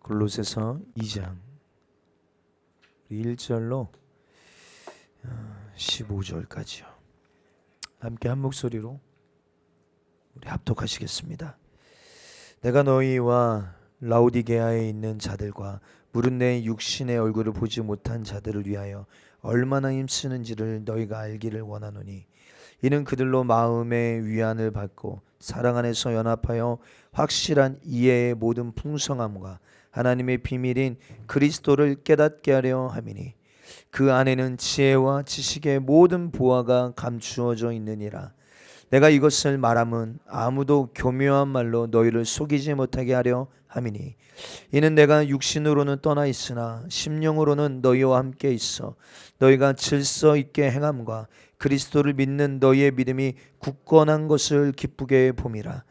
골로새서 2장 1절로 15절까지요. 함께 한 목소리로 우리 합독하시겠습니다. 내가 너희와 라오디게아에 있는 자들과 무릇 내 육신의 얼굴을 보지 못한 자들을 위하여 얼마나 힘쓰는지를 너희가 알기를 원하노니 이는 그들로 마음의 위안을 받고 사랑 안에서 연합하여 확실한 이해의 모든 풍성함과 하나님의 비밀인 그리스도를 깨닫게 하려 함이니 그 안에는 지혜와 지식의 모든 보화가 감추어져 있느니라. 내가 이것을 말함은 아무도 교묘한 말로 너희를 속이지 못하게 하려 함이니 이는 내가 육신으로는 떠나 있으나 심령으로는 너희와 함께 있어 너희가 질서 있게 행함과 그리스도를 믿는 너희의 믿음이 굳건한 것을 기쁘게 봄이라.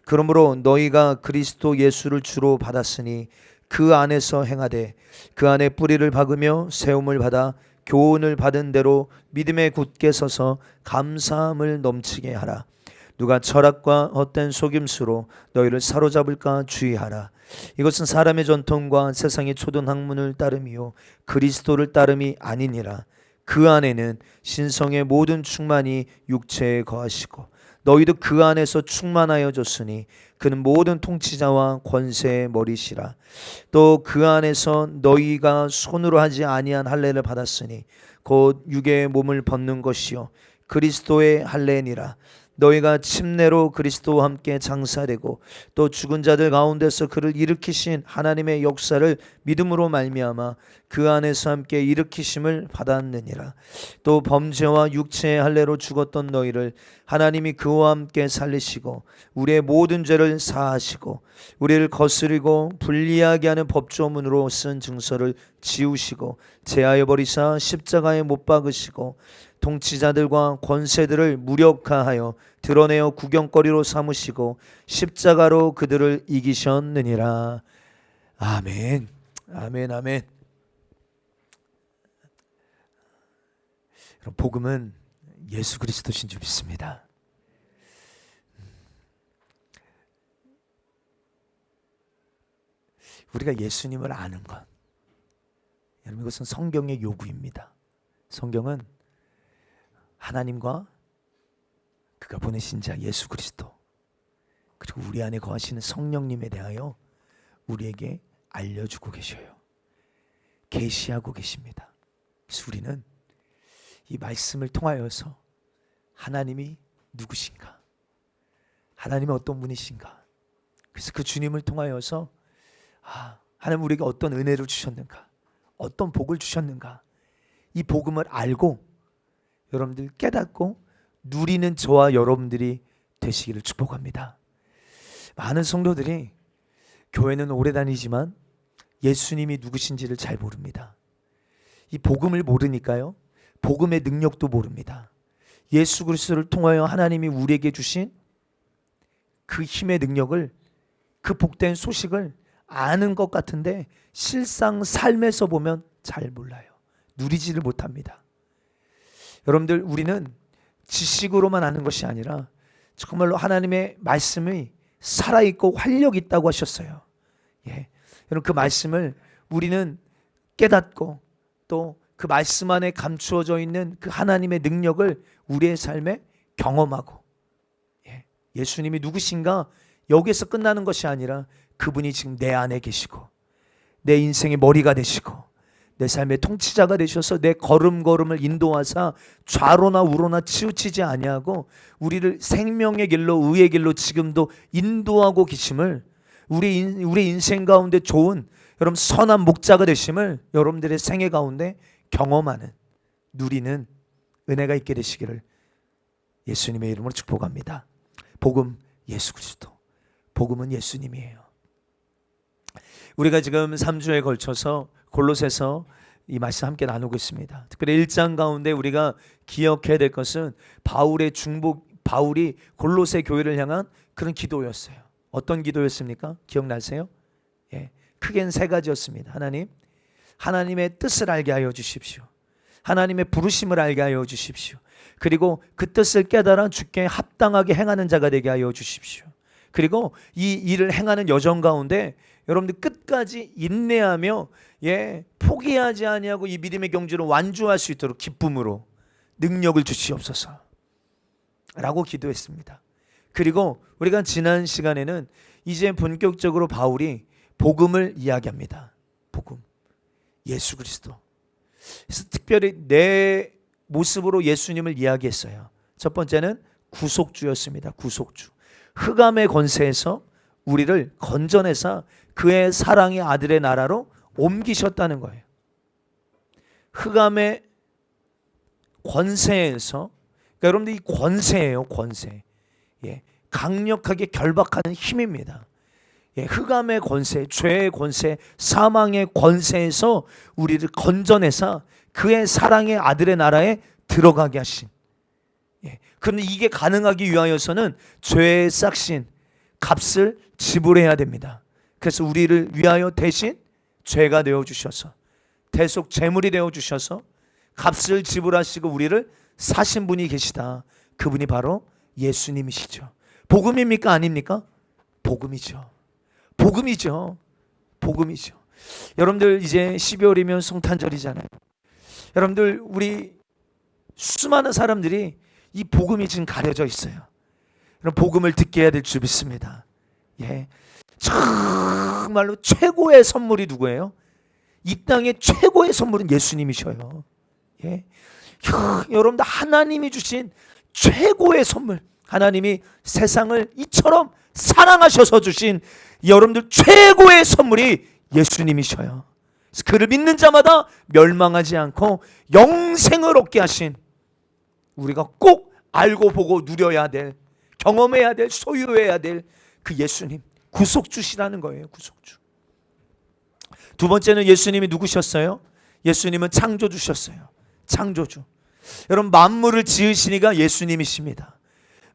그러므로 너희가 그리스도 예수를 주로 받았으니 그 안에서 행하되 그 안에 뿌리를 박으며 세움을 받아 교훈을 받은 대로 믿음에 굳게 서서 감사함을 넘치게 하라. 누가 철학과 헛된 속임수로 너희를 사로잡을까 주의하라. 이것은 사람의 전통과 세상의 초든 학문을 따름이요 그리스도를 따름이 아니니라. 그 안에는 신성의 모든 충만이 육체에 거하시고 너희도 그 안에서 충만하여 졌으니 그는 모든 통치자와 권세의 머리시라. 또 그 안에서 너희가 손으로 하지 아니한 할례를 받았으니 곧 육의 몸을 벗는 것이요 그리스도의 할례니라. 너희가 침례로 그리스도와 함께 장사되고 또 죽은 자들 가운데서 그를 일으키신 하나님의 역사를 믿음으로 말미암아 그 안에서 함께 일으키심을 받았느니라. 또 범죄와 육체의 할례로 죽었던 너희를 하나님이 그와 함께 살리시고 우리의 모든 죄를 사하시고 우리를 거스리고 불리하게 하는 법조문으로 쓴 증서를 지우시고 제하여 버리사 십자가에 못 박으시고 통치자들과 권세들을 무력화하여 드러내어 구경거리로 삼으시고 십자가로 그들을 이기셨느니라. 아멘. 아멘. 아멘. 복음은 예수 그리스도신 줄 믿습니다. 우리가 예수님을 아는 것, 여러분 이것은 성경의 요구입니다. 성경은 하나님과 그가 보내신 자 예수 그리스도 그리고 우리 안에 거하시는 성령님에 대하여 우리에게 알려주고 계셔요. 계시하고 계십니다. 그래서 우리는 이 말씀을 통하여서 하나님이 누구신가, 하나님이 어떤 분이신가, 그래서 그 주님을 통하여서 하나님 우리에게 어떤 은혜를 주셨는가, 어떤 복을 주셨는가, 이 복음을 알고 여러분들 깨닫고 누리는 저와 여러분들이 되시기를 축복합니다. 많은 성도들이 교회는 오래 다니지만 예수님이 누구신지를 잘 모릅니다. 이 복음을 모르니까요, 복음의 능력도 모릅니다. 예수 그리스도를 통하여 하나님이 우리에게 주신 그 힘의 능력을, 그 복된 소식을 아는 것 같은데 실상 삶에서 보면 잘 몰라요. 누리지를 못합니다. 여러분들 우리는 지식으로만 아는 것이 아니라 정말로 하나님의 말씀이 살아있고 활력 있다고 하셨어요. 여러분 그 말씀을 우리는 깨닫고 또 그 말씀 안에 감추어져 있는 그 하나님의 능력을 우리의 삶에 경험하고 예수님이 누구신가 여기에서 끝나는 것이 아니라 그분이 지금 내 안에 계시고 내 인생의 머리가 되시고 내 삶의 통치자가 되셔서 내 걸음걸음을 인도하사 좌로나 우로나 치우치지 아니하고 우리를 생명의 길로 의의 길로 지금도 인도하고 계심을, 우리 인생 가운데 좋은 여러분 선한 목자가 되심을 여러분들의 생애 가운데 경험하는, 누리는 은혜가 있게 되시기를 예수님의 이름으로 축복합니다. 복음 예수 그리스도, 복음은 예수님이에요. 우리가 지금 3주에 걸쳐서 골로새서 이 말씀 함께 나누고 있습니다. 특별히 1장 가운데 우리가 기억해야 될 것은 바울이 골로새 교회를 향한 그런 기도였어요. 어떤 기도였습니까? 기억나세요? 크게는 세 가지였습니다. 하나님의 뜻을 알게 하여 주십시오. 하나님의 부르심을 알게 하여 주십시오. 그리고 그 뜻을 깨달아 주께 합당하게 행하는 자가 되게 하여 주십시오. 그리고 이 일을 행하는 여정 가운데 여러분들 끝까지 인내하며 포기하지 아니하고 이 믿음의 경주를 완주할 수 있도록 기쁨으로 능력을 주시옵소서 라고 기도했습니다. 그리고 우리가 지난 시간에는 이제 본격적으로 바울이 복음을 이야기합니다. 복음, 예수 그리스도. 그래서 특별히 내 모습으로 예수님을 이야기했어요. 첫 번째는 구속주였습니다. 구속주. 흑암의 권세에서 우리를 건져내사 그의 사랑의 아들의 나라로 옮기셨다는 거예요. 흑암의 권세에서, 그러니까 여러분들 이 권세예요. 권세. 강력하게 결박하는 힘입니다. 흑암의 권세, 죄의 권세, 사망의 권세에서 우리를 건져내사 그의 사랑의 아들의 나라에 들어가게 하신. 그런데 이게 가능하기 위하여서는 죄의 싹신, 값을 지불해야 됩니다. 그래서 우리를 위하여 대신 죄가 되어주셔서, 대속 제물이 되어주셔서 값을 지불하시고 우리를 사신 분이 계시다. 그분이 바로 예수님이시죠. 복음입니까? 아닙니까? 복음이죠. 복음이죠. 복음이죠. 여러분들 이제 12월이면 성탄절이잖아요. 여러분들 우리 수많은 사람들이 이 복음이 지금 가려져 있어요. 그럼 복음을 듣게 해야 될 줄 믿습니다. 정말로 최고의 선물이 누구예요? 이 땅의 최고의 선물은 예수님이셔요. 여러분들 하나님이 주신 최고의 선물, 하나님이 세상을 이처럼 사랑하셔서 주신 여러분들 최고의 선물이 예수님이셔요. 그래서 그를 믿는 자마다 멸망하지 않고 영생을 얻게 하신, 우리가 꼭 알고 보고 누려야 될, 경험해야 될, 소유해야 될 그 예수님, 구속주시라는 거예요. 구속주. 두 번째는 예수님이 누구셨어요? 예수님은 창조주셨어요. 창조주. 여러분, 만물을 지으시니가 예수님이십니다.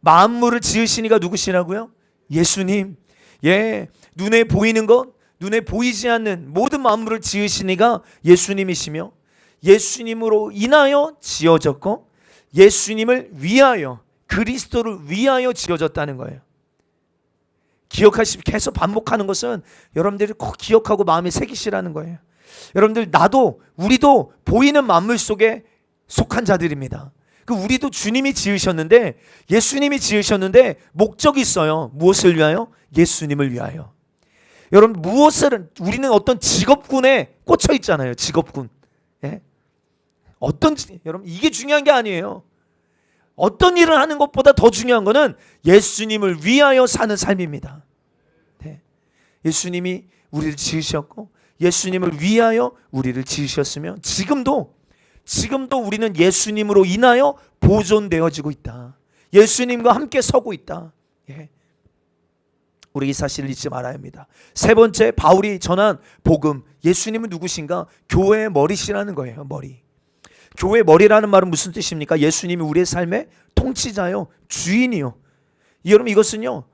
만물을 지으시니가 누구시라고요? 예수님. 눈에 보이는 것, 눈에 보이지 않는 모든 만물을 지으시니가 예수님이시며, 예수님으로 인하여 지어졌고 예수님을 위하여, 그리스도를 위하여 지어졌다는 거예요. 기억하시고 계속 반복하는 것은 여러분들이 꼭 기억하고 마음에 새기시라는 거예요. 여러분들, 나도, 우리도 보이는 만물 속에 속한 자들입니다. 우리도 주님이 지으셨는데, 예수님이 지으셨는데 목적이 있어요. 무엇을 위하여? 예수님을 위하여. 여러분, 무엇을, 우리는 어떤 직업군에 꽂혀 있잖아요. 직업군. 여러분, 이게 중요한 게 아니에요. 어떤 일을 하는 것보다 더 중요한 것은 예수님을 위하여 사는 삶입니다. 예수님이 우리를 지으셨고 예수님을 위하여 우리를 지으셨으며, 지금도 우리는 예수님으로 인하여 보존되어지고 있다. 예수님과 함께 서고 있다. 우리 이 사실을 잊지 말아야 합니다. 세 번째, 바울이 전한 복음, 예수님은 누구신가? 교회의 머리시라는 거예요. 머리. 교회의 머리라는 말은 무슨 뜻입니까? 예수님이 우리의 삶의 통치자요, 주인이요. 여러분, 이것은요,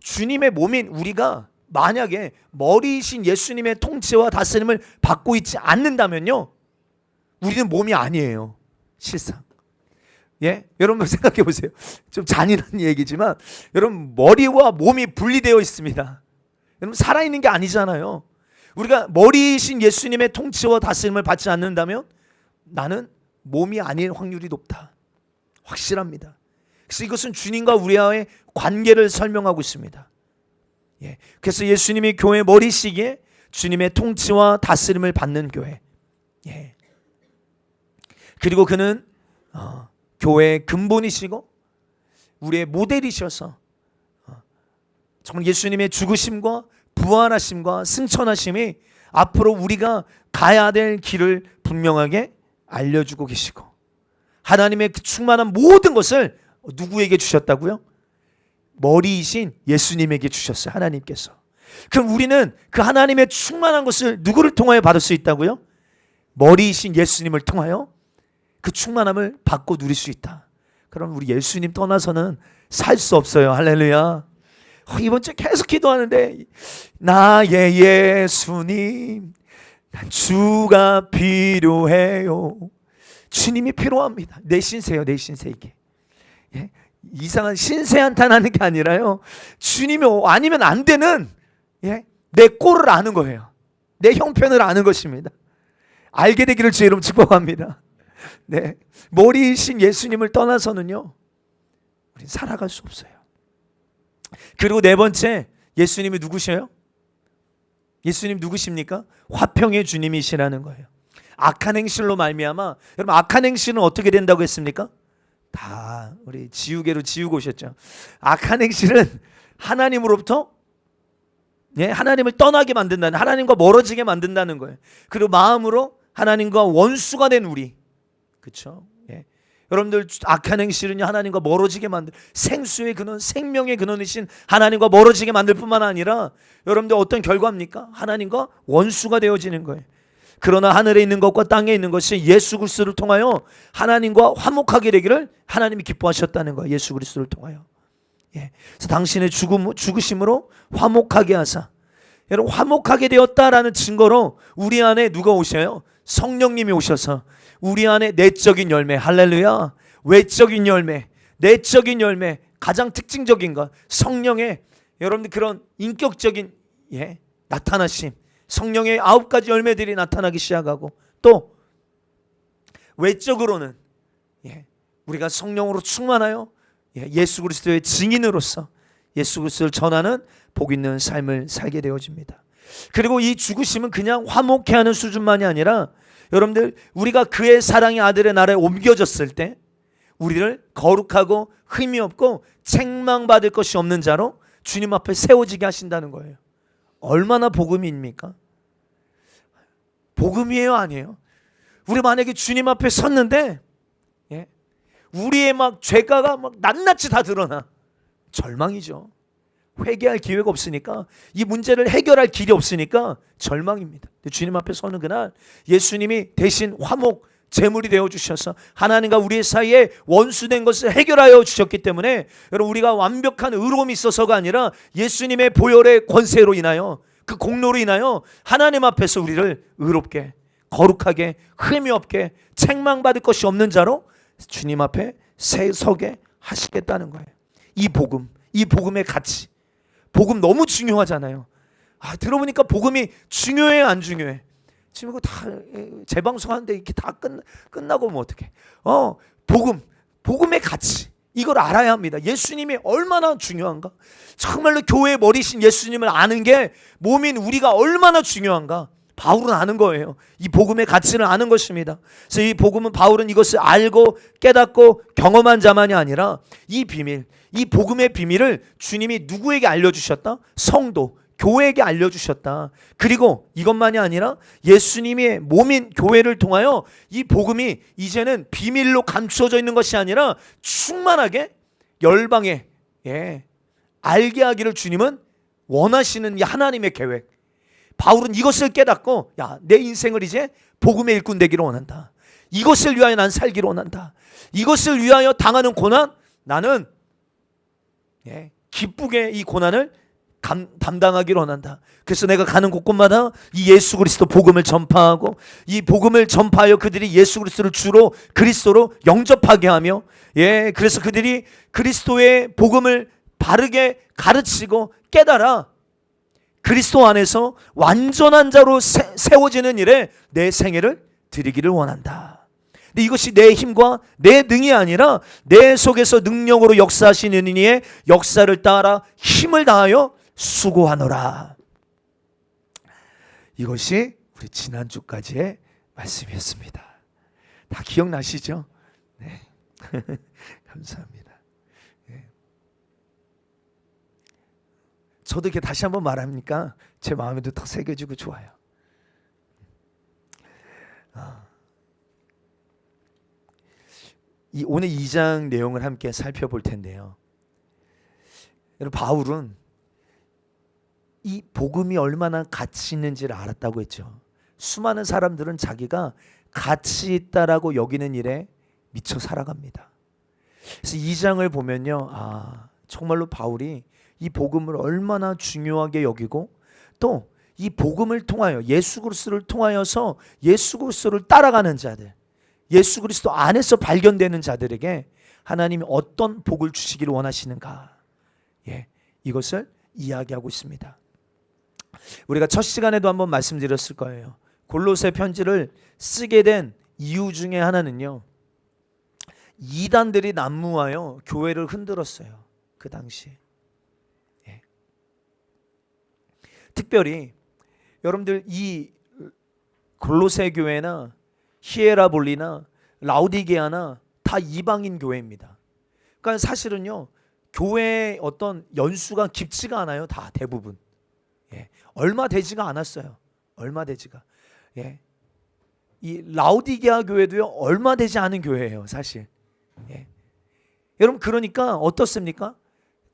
주님의 몸인 우리가 만약에 머리이신 예수님의 통치와 다스림을 받고 있지 않는다면요, 우리는 몸이 아니에요. 실상. 여러분 생각해 보세요. 좀 잔인한 얘기지만 여러분, 머리와 몸이 분리되어 있습니다. 여러분, 살아있는 게 아니잖아요. 우리가 머리이신 예수님의 통치와 다스림을 받지 않는다면 나는 몸이 아닐 확률이 높다. 확실합니다. 그래서 이것은 주님과 우리와의 관계를 설명하고 있습니다. 그래서 예수님이 교회 머리시기에 주님의 통치와 다스림을 받는 교회. 그리고 그는 교회의 근본이시고 우리의 모델이셔서 정말 예수님의 죽으심과 부활하심과 승천하심이 앞으로 우리가 가야 될 길을 분명하게 알려주고 계시고, 하나님의 그 충만한 모든 것을 누구에게 주셨다고요? 머리이신 예수님에게 주셨어요. 하나님께서. 그럼 우리는 그 하나님의 충만한 것을 누구를 통하여 받을 수 있다고요? 머리이신 예수님을 통하여 그 충만함을 받고 누릴 수 있다. 그럼 우리 예수님 떠나서는 살 수 없어요. 할렐루야. 이번 주에 계속 기도하는데, 나의 예수님, 난 주가 필요해요. 주님이 필요합니다. 내 신세요. 내 신세에게. 이상한 신세 한탄하는 게 아니라요, 주님이 아니면 안 되는 내 꼴을 아는 거예요. 내 형편을 아는 것입니다. 알게 되기를 주의 이름 축복합니다. 네, 머리이신 예수님을 떠나서는요, 우린 살아갈 수 없어요. 그리고 네 번째, 예수님이 누구셔요? 예수님 누구십니까? 화평의 주님이시라는 거예요. 악한 행실로 말미암아, 여러분 악한 행실은 어떻게 된다고 했습니까? 다 우리 지우개로 지우고 오셨죠. 악한 행실은 하나님으로부터 하나님을 떠나게 만든다는, 하나님과 멀어지게 만든다는 거예요. 그리고 마음으로 하나님과 원수가 된 우리, 그렇죠? 여러분들 악한 행실은요, 하나님과 멀어지게 만들, 생수의 근원, 생명의 근원이신 하나님과 멀어지게 만들 뿐만 아니라 여러분들 어떤 결과입니까? 하나님과 원수가 되어지는 거예요. 그러나 하늘에 있는 것과 땅에 있는 것이 예수 그리스도를 통하여 하나님과 화목하게 되기를 하나님이 기뻐하셨다는 거예요. 예수 그리스도를 통하여. 그래서 당신의 죽으심으로 화목하게 하사, 여러분 화목하게 되었다라는 증거로 우리 안에 누가 오셔요? 성령님이 오셔서 우리 안에 내적인 열매, 할렐루야, 외적인 열매, 내적인 열매, 가장 특징적인 것, 성령의 여러분들 그런 인격적인 나타나심, 성령의 9가지 열매들이 나타나기 시작하고, 또 외적으로는 우리가 성령으로 충만하여 예수 그리스도의 증인으로서 예수 그리스도를 전하는 복 있는 삶을 살게 되어집니다. 그리고 이 죽으심은 그냥 화목해 하는 수준만이 아니라, 여러분들 우리가 그의 사랑의 아들의 나라에 옮겨졌을 때 우리를 거룩하고 흠이 없고 책망받을 것이 없는 자로 주님 앞에 세워지게 하신다는 거예요. 얼마나 복음입니까? 복음이에요, 아니에요? 우리 만약에 주님 앞에 섰는데 우리의 막 죄가가 막 낱낱이 다 드러나, 절망이죠. 회개할 기회가 없으니까, 이 문제를 해결할 길이 없으니까 절망입니다. 주님 앞에 서는 그날 예수님이 대신 화목 제물이 되어주셔서 하나님과 우리 사이에 원수된 것을 해결하여 주셨기 때문에, 여러분 우리가 완벽한 의로움이 있어서가 아니라 예수님의 보혈의 권세로 인하여, 그 공로로 인하여 하나님 앞에서 우리를 의롭게 거룩하게 흠이 없게 책망받을 것이 없는 자로 주님 앞에 서게 하시겠다는 거예요. 이 복음, 이 복음의 가치, 복음 너무 중요하잖아요. 들어보니까 복음이 중요해, 안 중요해? 지금 이거 다 재방송하는데 이렇게 다 끝나고 뭐 어떡해? 복음의 가치, 이걸 알아야 합니다. 예수님이 얼마나 중요한가? 정말로 교회의 머리신 예수님을 아는 게 몸인 우리가 얼마나 중요한가? 바울은 아는 거예요. 이 복음의 가치를 아는 것입니다. 그래서 이 복음은, 바울은 이것을 알고 깨닫고 경험한 자만이 아니라 이 비밀, 이 복음의 비밀을 주님이 누구에게 알려주셨다? 성도, 교회에게 알려주셨다. 그리고 이것만이 아니라 예수님의 몸인 교회를 통하여 이 복음이 이제는 비밀로 감추어져 있는 것이 아니라 충만하게 열방에 알게 하기를 주님은 원하시는 이 하나님의 계획. 바울은 이것을 깨닫고, 내 인생을 이제 복음의 일꾼 되기를 원한다. 이것을 위하여 난 살기를 원한다. 이것을 위하여 당하는 고난, 나는 기쁘게 이 고난을 담당하기를 원한다. 그래서 내가 가는 곳곳마다 이 예수 그리스도 복음을 전파하고, 이 복음을 전파하여 그들이 예수 그리스도를 주로 그리스도로 영접하게 하며, 그래서 그들이 그리스도의 복음을 바르게 가르치고 깨달아 그리스도 안에서 완전한 자로 세워지는 일에 내 생애를 드리기를 원한다. 근데 이것이 내 힘과 내 능이 아니라 내 속에서 능력으로 역사하시는 이의 역사를 따라 힘을 다하여 수고하노라. 이것이 우리 지난주까지의 말씀이었습니다. 다 기억나시죠? 네. 감사합니다. 저도 이렇게 다시 한번 말하니까 제 마음에도 더 새겨지고 좋아요. 오늘 2장 내용을 함께 살펴볼 텐데요. 여러분, 바울은 이 복음이 얼마나 가치 있는지를 알았다고 했죠. 수많은 사람들은 자기가 가치 있다라고 여기는 일에 미쳐 살아갑니다. 그래서 2장을 보면요, 정말로 바울이 이 복음을 얼마나 중요하게 여기고, 또 이 복음을 통하여 예수 그리스도를 통하여서 예수 그리스도를 따라가는 자들, 예수 그리스도 안에서 발견되는 자들에게 하나님이 어떤 복을 주시기를 원하시는가, 이것을 이야기하고 있습니다. 우리가 첫 시간에도 한번 말씀드렸을 거예요. 골로새 편지를 쓰게 된 이유 중에 하나는요, 이단들이 난무하여 교회를 흔들었어요. 그 당시에. 예. 특별히 여러분들 이 골로새 교회나 히에라볼리나 라우디게아나 다 이방인 교회입니다. 그러니까 사실은요, 교회의 어떤 연수가 깊지가 않아요. 다 대부분. 예. 얼마 되지가 않았어요. 얼마 되지가. 예. 이 라우디게아 교회도요, 얼마 되지 않은 교회예요, 사실. 예. 여러분, 그러니까 어떻습니까?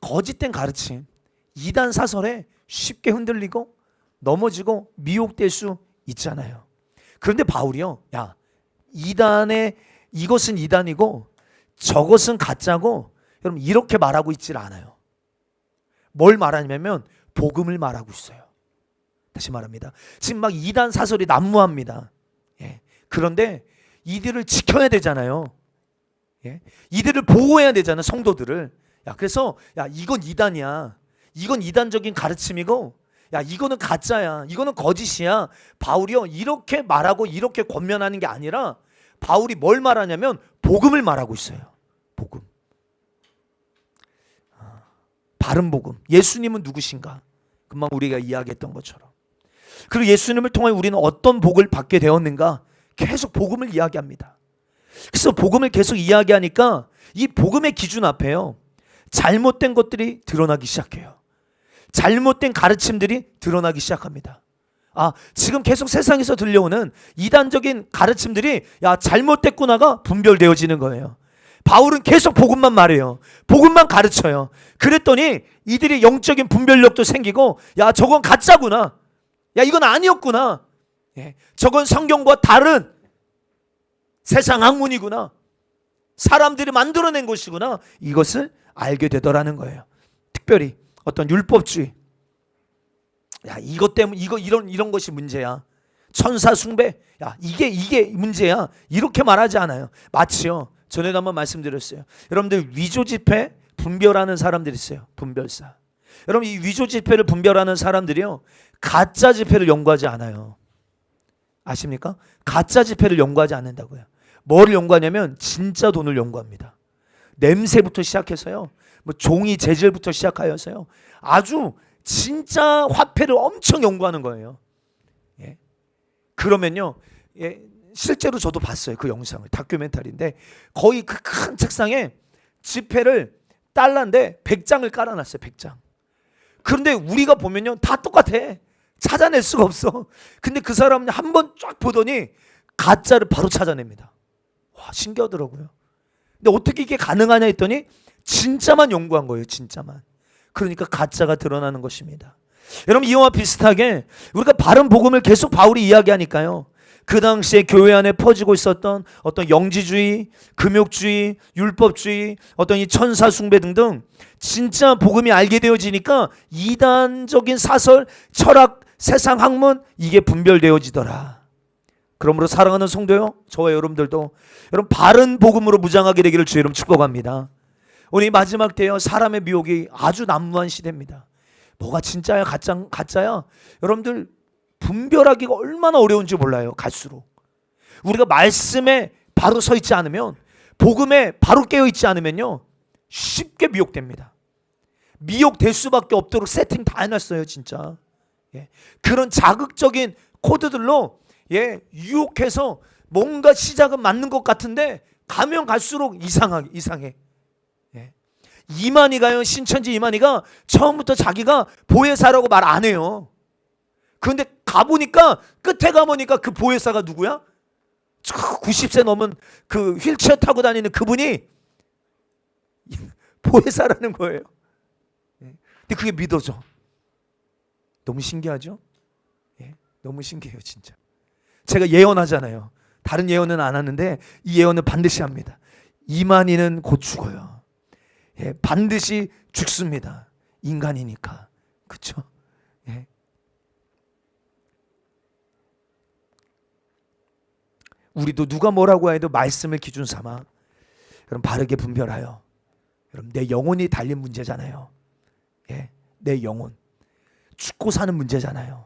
거짓된 가르침, 이단 사설에 쉽게 흔들리고 넘어지고 미혹될 수 있잖아요. 그런데 바울이요, 야, 이단의 이것은 이단이고 저것은 가짜고, 여러분 이렇게 말하고 있질 않아요. 뭘 말하냐면 복음을 말하고 있어요. 다시 말합니다. 지금 막 이단 사설이 난무합니다. 예. 그런데 이들을 지켜야 되잖아요. 예. 이들을 보호해야 되잖아요, 성도들을. 야, 그래서 야, 이건 이단이야. 이건 이단적인 가르침이고, 야, 이거는 가짜야. 이거는 거짓이야. 바울이요, 이렇게 말하고 이렇게 권면하는 게 아니라 바울이 뭘 말하냐면 복음을 말하고 있어요. 복음. 바른 복음. 예수님은 누구신가? 금방 우리가 이야기했던 것처럼. 그리고 예수님을 통해 우리는 어떤 복을 받게 되었는가? 계속 복음을 이야기합니다. 그래서 복음을 계속 이야기하니까 이 복음의 기준 앞에요, 잘못된 것들이 드러나기 시작해요. 잘못된 가르침들이 드러나기 시작합니다. 아, 지금 계속 세상에서 들려오는 이단적인 가르침들이 야, 잘못됐구나가 분별되어지는 거예요. 바울은 계속 복음만 말해요. 복음만 가르쳐요. 그랬더니 이들이 영적인 분별력도 생기고, 야, 저건 가짜구나. 야, 이건 아니었구나. 예, 저건 성경과 다른 세상 학문이구나. 사람들이 만들어낸 것이구나. 이것을 알게 되더라는 거예요. 특별히 어떤 율법주의, 야, 이것 때문에 이런 것이 문제야. 천사 숭배, 야, 이게 문제야. 이렇게 말하지 않아요. 마치요, 전에도 한번 말씀드렸어요. 여러분들 위조 지폐 분별하는 사람들이 있어요. 분별사. 여러분, 이 위조 지폐를 분별하는 사람들이요, 가짜 지폐를 연구하지 않아요. 아십니까? 가짜 지폐를 연구하지 않는다고요. 뭐를 연구하냐면 진짜 돈을 연구합니다. 냄새부터 시작해서요, 뭐 종이 재질부터 시작하여서요, 아주 진짜 화폐를 엄청 연구하는 거예요. 예. 그러면요, 예, 실제로 저도 봤어요. 그 영상을. 다큐멘터리인데 거의 그 큰 책상에 지폐를 달러인데 100장을 깔아놨어요. 100장. 그런데 우리가 보면요, 다 똑같아. 찾아낼 수가 없어. 근데 그 사람은 한 번 쫙 보더니 가짜를 바로 찾아냅니다. 와, 신기하더라고요. 근데 어떻게 이게 가능하냐 했더니 진짜만 연구한 거예요. 진짜만. 그러니까 가짜가 드러나는 것입니다. 여러분, 이와 비슷하게 우리가 바른 복음을 계속 바울이 이야기하니까요, 그 당시에 교회 안에 퍼지고 있었던 어떤 영지주의, 금욕주의, 율법주의, 어떤 이 천사 숭배 등등 진짜 복음이 알게 되어지니까 이단적인 사설, 철학, 세상 학문, 이게 분별되어지더라. 그러므로 사랑하는 성도요, 저와 여러분들도 여러분 바른 복음으로 무장하게 되기를 주의 이름 축복합니다. 오늘 마지막 때요, 사람의 미혹이 아주 난무한 시대입니다. 뭐가 진짜야 가짜야? 여러분들 분별하기가 얼마나 어려운지 몰라요. 갈수록 우리가 말씀에 바로 서 있지 않으면, 복음에 바로 깨어 있지 않으면요, 쉽게 미혹됩니다. 미혹될 수밖에 없도록 세팅 다 해놨어요. 진짜. 예. 그런 자극적인 코드들로, 예, 유혹해서 뭔가 시작은 맞는 것 같은데 가면 갈수록 이상해. 예. 이만희가요, 신천지 이만희가 처음부터 자기가 보혜사라고 말 안 해요. 그런데 가보니까, 끝에 가보니까 그 보혜사가 누구야? 90세 넘은 그 휠체어 타고 다니는 그분이 보혜사라는 거예요. 근데 그게 믿어져. 너무 신기하죠? 예, 너무 신기해요, 진짜. 제가 예언하잖아요. 다른 예언은 안 하는데 이 예언은 반드시 합니다. 이만희는 곧 죽어요. 예, 반드시 죽습니다. 인간이니까. 그렇죠? 예. 우리도 누가 뭐라고 해도 말씀을 기준 삼아 여러분 바르게 분별하여, 여러분 내 영혼이 달린 문제잖아요. 예, 내 영혼. 죽고 사는 문제잖아요.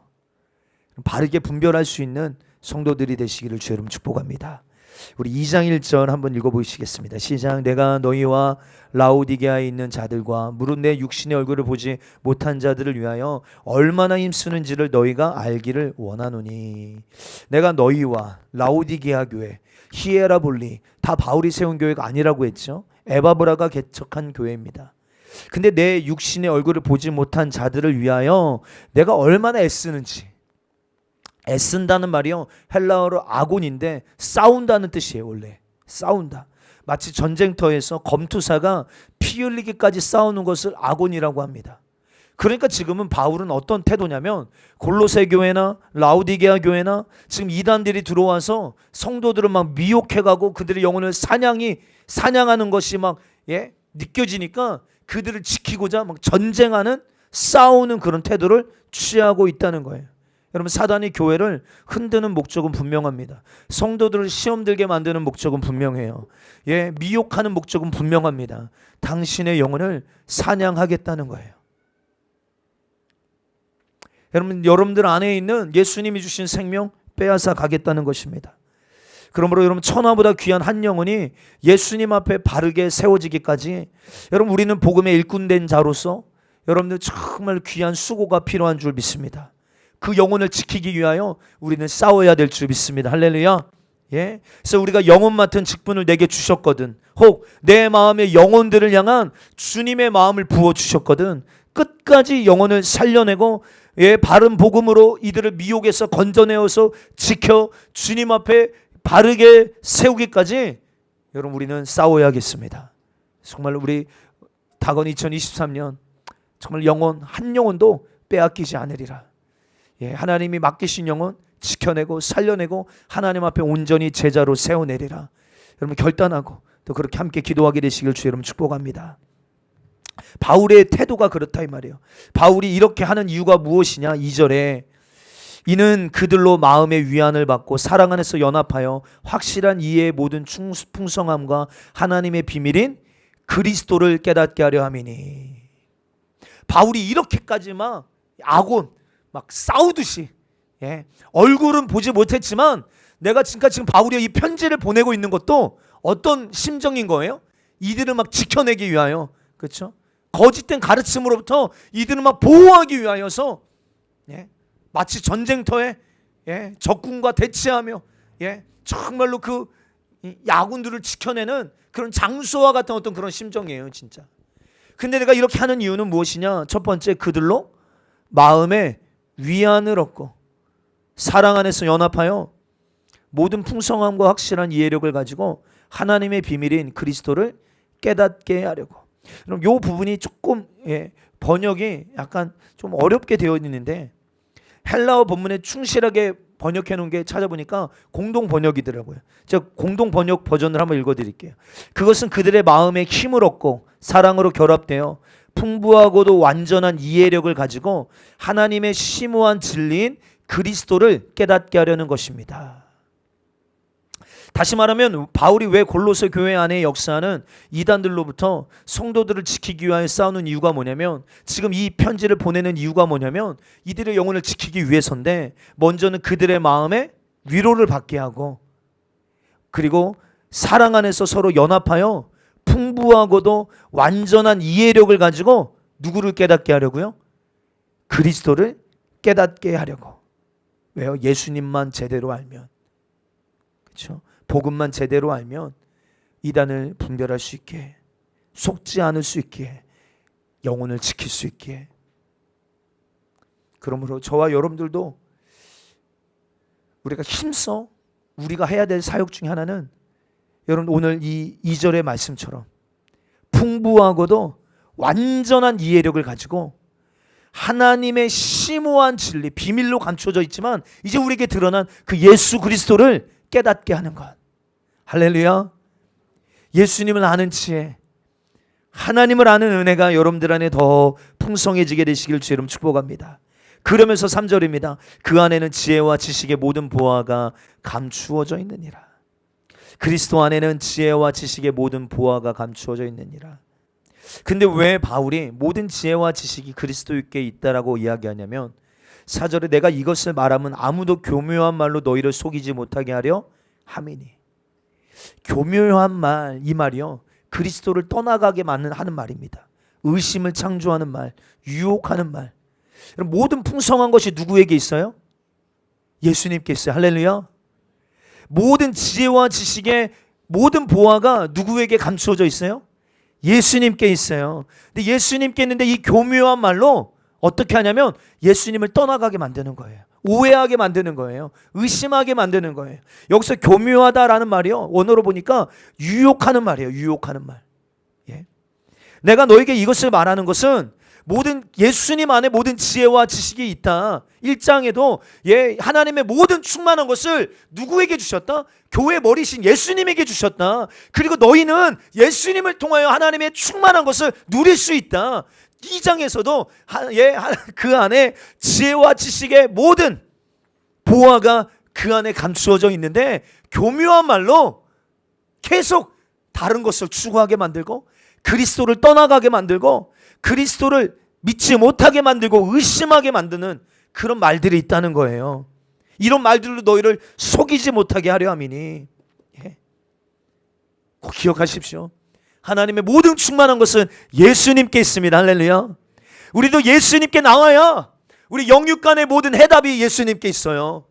바르게 분별할 수 있는 성도들이 되시기를 주의 이름 축복합니다. 우리 2장 1절 한번 읽어보시겠습니다. 시작. 내가 너희와 라오디게아에 있는 자들과 무릇 내 육신의 얼굴을 보지 못한 자들을 위하여 얼마나 힘쓰는지를 너희가 알기를 원하노니. 내가 너희와 라오디게아 교회, 히에라볼리 다 바울이 세운 교회가 아니라고 했죠. 에바브라가 개척한 교회입니다. 근데 내 육신의 얼굴을 보지 못한 자들을 위하여 내가 얼마나 애쓰는지. 애쓴다는 말이요, 헬라어로 아곤인데 싸운다는 뜻이에요. 원래 싸운다. 마치 전쟁터에서 검투사가 피 흘리기까지 싸우는 것을 아곤이라고 합니다. 그러니까 지금은 바울은 어떤 태도냐면 골로새 교회나 라오디게아 교회나 지금 이단들이 들어와서 성도들을 막 미혹해가고 그들의 영혼을 사냥하는 것이 막 느껴지니까 그들을 지키고자 막 전쟁하는, 싸우는 그런 태도를 취하고 있다는 거예요. 여러분, 사단이 교회를 흔드는 목적은 분명합니다. 성도들을 시험 들게 만드는 목적은 분명해요. 미혹하는 목적은 분명합니다. 당신의 영혼을 사냥하겠다는 거예요. 여러분들 안에 있는 예수님이 주신 생명 빼앗아 가겠다는 것입니다. 그러므로 여러분, 천하보다 귀한 한 영혼이 예수님 앞에 바르게 세워지기까지 여러분, 우리는 복음의 일꾼된 자로서 여러분들 정말 귀한 수고가 필요한 줄 믿습니다. 그 영혼을 지키기 위하여 우리는 싸워야 될 줄 믿습니다. 할렐루야. 그래서 우리가 영혼 맡은 직분을 내게 주셨거든. 혹 내 마음의 영혼들을 향한 주님의 마음을 부어주셨거든. 끝까지 영혼을 살려내고 바른 복음으로 이들을 미혹에서 건져내어서 지켜 주님 앞에 바르게 세우기까지 여러분, 우리는 싸워야겠습니다. 정말 우리 다건 2023년 정말 영혼 한 영혼도 빼앗기지 않으리라. 하나님이 맡기신 영혼 지켜내고 살려내고 하나님 앞에 온전히 제자로 세워내리라. 여러분, 결단하고 또 그렇게 함께 기도하게 되시길 주의 이름 축복합니다. 바울의 태도가 그렇다 이 말이에요. 바울이 이렇게 하는 이유가 무엇이냐? 2절에 이는 그들로 마음의 위안을 받고 사랑 안에서 연합하여 확실한 이해의 모든 풍성함과 하나님의 비밀인 그리스도를 깨닫게 하려 함이니. 바울이 이렇게까지 막 아곤 막 싸우듯이 얼굴은 보지 못했지만 내가 지금 바울이 이 편지를 보내고 있는 것도 어떤 심정인 거예요? 이들을 막 지켜내기 위하여, 그렇죠? 거짓된 가르침으로부터 이들을 막 보호하기 위하여서 마치 전쟁터에 적군과 대치하며 정말로 그 야군들을 지켜내는 그런 장수와 같은 어떤 그런 심정이에요, 진짜. 근데 내가 이렇게 하는 이유는 무엇이냐? 첫 번째, 그들로 마음의 위안을 얻고 사랑 안에서 연합하여 모든 풍성함과 확실한 이해력을 가지고 하나님의 비밀인 그리스도를 깨닫게 하려고. 그럼 이 부분이 조금 번역이 약간 좀 어렵게 되어 있는데 헬라어 본문에 충실하게 번역해 놓은 게 찾아보니까 공동 번역이더라고요. 제가 공동 번역 버전을 한번 읽어드릴게요. 그것은 그들의 마음에 힘을 얻고 사랑으로 결합되어 풍부하고도 완전한 이해력을 가지고 하나님의 심오한 진리인 그리스도를 깨닫게 하려는 것입니다. 다시 말하면 바울이 왜 골로새 교회 안에 역사하는 이단들로부터 성도들을 지키기 위하여 싸우는 이유가 뭐냐면, 지금 이 편지를 보내는 이유가 뭐냐면 이들의 영혼을 지키기 위해서인데, 먼저는 그들의 마음에 위로를 받게 하고, 그리고 사랑 안에서 서로 연합하여 풍부하고도 완전한 이해력을 가지고 누구를 깨닫게 하려고요? 그리스도를 깨닫게 하려고. 왜요? 예수님만 제대로 알면, 그렇죠? 복음만 제대로 알면 이단을 분별할 수 있게, 속지 않을 수 있게, 영혼을 지킬 수 있게. 그러므로 저와 여러분들도 우리가 힘써 우리가 해야 될 사역 중에 하나는, 여러분 오늘 이 2절의 말씀처럼 풍부하고도 완전한 이해력을 가지고 하나님의 심오한 진리, 비밀로 감춰져 있지만 이제 우리에게 드러난 그 예수 그리스도를 깨닫게 하는 것. 할렐루야. 예수님을 아는 지혜, 하나님을 아는 은혜가 여러분들 안에 더 풍성해지게 되시길 주의 이름 축복합니다. 그러면서 3절입니다. 그 안에는 지혜와 지식의 모든 보화가 감추어져 있느니라. 그리스도 안에는 지혜와 지식의 모든 보화가 감추어져 있느니라. 근데 왜 바울이 모든 지혜와 지식이 그리스도께 있다라고 이야기하냐면 4절에 내가 이것을 말하면 아무도 교묘한 말로 너희를 속이지 못하게 하려 함이니. 교묘한 말, 이 말이요 그리스도를 떠나가게 하는 말입니다. 의심을 창조하는 말, 유혹하는 말. 모든 풍성한 것이 누구에게 있어요? 예수님께 있어요. 할렐루야. 모든 지혜와 지식의 모든 보화가 누구에게 감추어져 있어요? 예수님께 있어요. 근데 예수님께 있는데 이 교묘한 말로 어떻게 하냐면 예수님을 떠나가게 만드는 거예요. 오해하게 만드는 거예요. 의심하게 만드는 거예요. 여기서 교묘하다라는 말이요 원어로 보니까 유혹하는 말이에요. 유혹하는 말. 예. 내가 너에게 이것을 말하는 것은 모든 예수님 안에 모든 지혜와 지식이 있다. 1장에도 하나님의 모든 충만한 것을 누구에게 주셨다? 교회 머리신 예수님에게 주셨다. 그리고 너희는 예수님을 통하여 하나님의 충만한 것을 누릴 수 있다. 2장에서도 그 안에 지혜와 지식의 모든 보화가 그 안에 감추어져 있는데 교묘한 말로 계속 다른 것을 추구하게 만들고 그리스도를 떠나가게 만들고 그리스도를 믿지 못하게 만들고 의심하게 만드는 그런 말들이 있다는 거예요. 이런 말들로 너희를 속이지 못하게 하려 함이니. 꼭 기억하십시오. 하나님의 모든 충만한 것은 예수님께 있습니다. 할렐루야. 우리도 예수님께 나와야 우리 영육간의 모든 해답이 예수님께 있어요.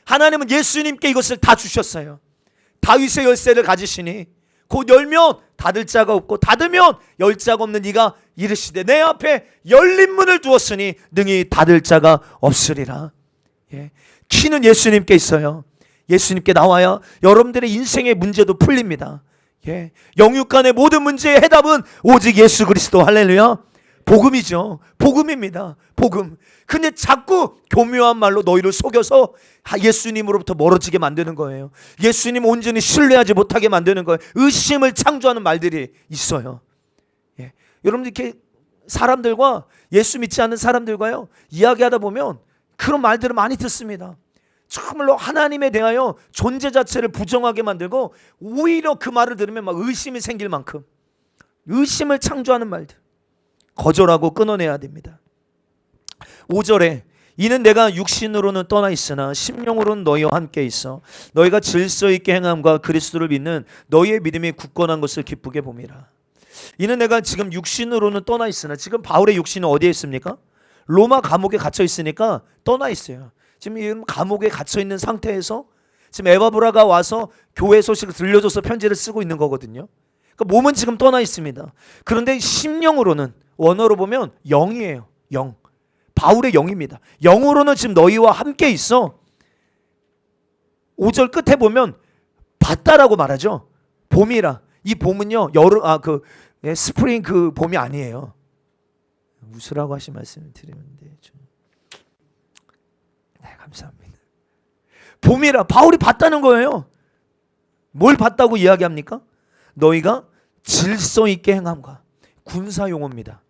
하나님은 예수님께 이것을 다 주셨어요. 다윗의 열쇠를 가지시니 곧 열면 닫을 자가 없고 닫으면 열 자가 없는 이가 이르시되 내 앞에 열린 문을 두었으니 능히 닫을 자가 없으리라. 키는 예수님께 있어요. 예수님께 나와야 여러분들의 인생의 문제도 풀립니다. 영육간의 모든 문제의 해답은 오직 예수 그리스도. 할렐루야. 복음이죠. 복음입니다. 복음. 근데 자꾸 교묘한 말로 너희를 속여서 예수님으로부터 멀어지게 만드는 거예요. 예수님 온전히 신뢰하지 못하게 만드는 거예요. 의심을 창조하는 말들이 있어요. 여러분들 이렇게 사람들과 예수 믿지 않는 사람들과요 이야기하다 보면 그런 말들을 많이 듣습니다. 정말로 하나님에 대하여 존재 자체를 부정하게 만들고 오히려 그 말을 들으면 막 의심이 생길 만큼 의심을 창조하는 말들 거절하고 끊어내야 됩니다. 5절에 이는 내가 육신으로는 떠나 있으나 심령으로는 너희와 함께 있어 너희가 질서 있게 행함과 그리스도를 믿는 너희의 믿음이 굳건한 것을 기쁘게 봄이라. 이는 내가 지금 육신으로는 떠나 있으나 지금 바울의 육신은 어디에 있습니까? 로마 감옥에 갇혀 있으니까 떠나 있어요. 지금 이 감옥에 갇혀 있는 상태에서 지금 에바브라가 와서 교회 소식을 들려줘서 편지를 쓰고 있는 거거든요. 그러니까 몸은 지금 떠나 있습니다. 그런데 심령으로는 원어로 보면 영이에요. 영. 바울의 영입니다. 영으로는 지금 너희와 함께 있어. 5절 끝에 보면 봤다라고 말하죠. 봄이라. 이 봄은요 여름 스프링 그 봄이 아니에요. 웃으라고 하신 말씀을 드리는데 좀. 네, 감사합니다. 봄이라 바울이 봤다는 거예요. 뭘 봤다고 이야기합니까? 너희가 질서 있게 행함과 군사 용어입니다.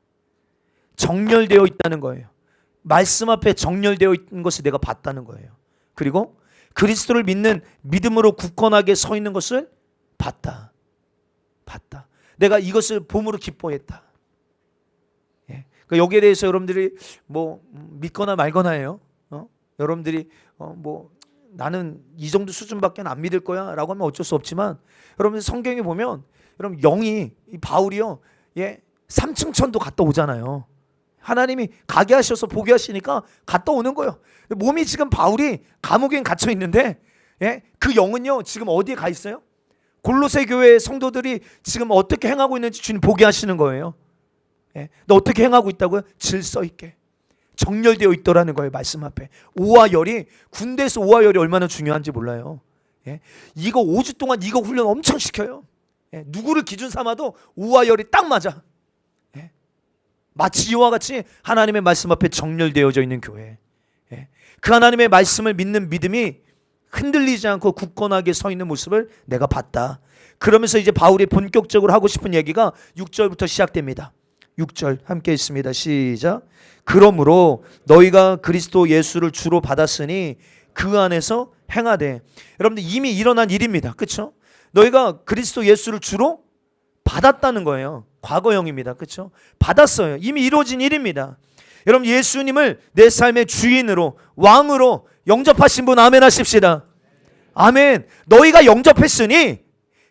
정렬되어 있다는 거예요. 말씀 앞에 정렬되어 있는 것을 내가 봤다는 거예요. 그리고 그리스도를 믿는 믿음으로 굳건하게 서 있는 것을 봤다. 내가 이것을 봄으로 기뻐했다. 그러니까 여기에 대해서 여러분들이 뭐 믿거나 말거나예요. 여러분들이 나는 이 정도 수준밖에 안 믿을 거야 라고 하면 어쩔 수 없지만 여러분 성경에 보면 여러분 영이 바울이요 3층 천도 갔다 오잖아요. 하나님이 가게 하셔서 보게 하시니까 갔다 오는 거예요. 몸이 지금 바울이 감옥에 갇혀 있는데 그 영은요 지금 어디에 가 있어요? 골로새 교회 성도들이 지금 어떻게 행하고 있는지 주님 보게 하시는 거예요. 너 어떻게 행하고 있다고요? 질서 있게 정렬되어 있더라는 거예요. 말씀 앞에. 오와 열이 군대에서 오와 열이 얼마나 중요한지 몰라요. 이거 5주 동안 이거 훈련 엄청 시켜요. 누구를 기준 삼아도 오와 열이 딱 맞아. 마치 이와 같이 하나님의 말씀 앞에 정렬되어져 있는 교회. 그 하나님의 말씀을 믿는 믿음이 흔들리지 않고 굳건하게 서 있는 모습을 내가 봤다. 그러면서 이제 바울이 본격적으로 하고 싶은 얘기가 6절부터 시작됩니다. 6절 함께 있습니다. 시작. 그러므로 너희가 그리스도 예수를 주로 받았으니 그 안에서 행하되. 여러분들 이미 일어난 일입니다. 그렇죠? 너희가 그리스도 예수를 주로 받았다는 거예요. 과거형입니다. 그렇죠? 받았어요. 이미 이루어진 일입니다. 여러분 예수님을 내 삶의 주인으로 왕으로 영접하신 분 아멘 하십시다. 아멘. 너희가 영접했으니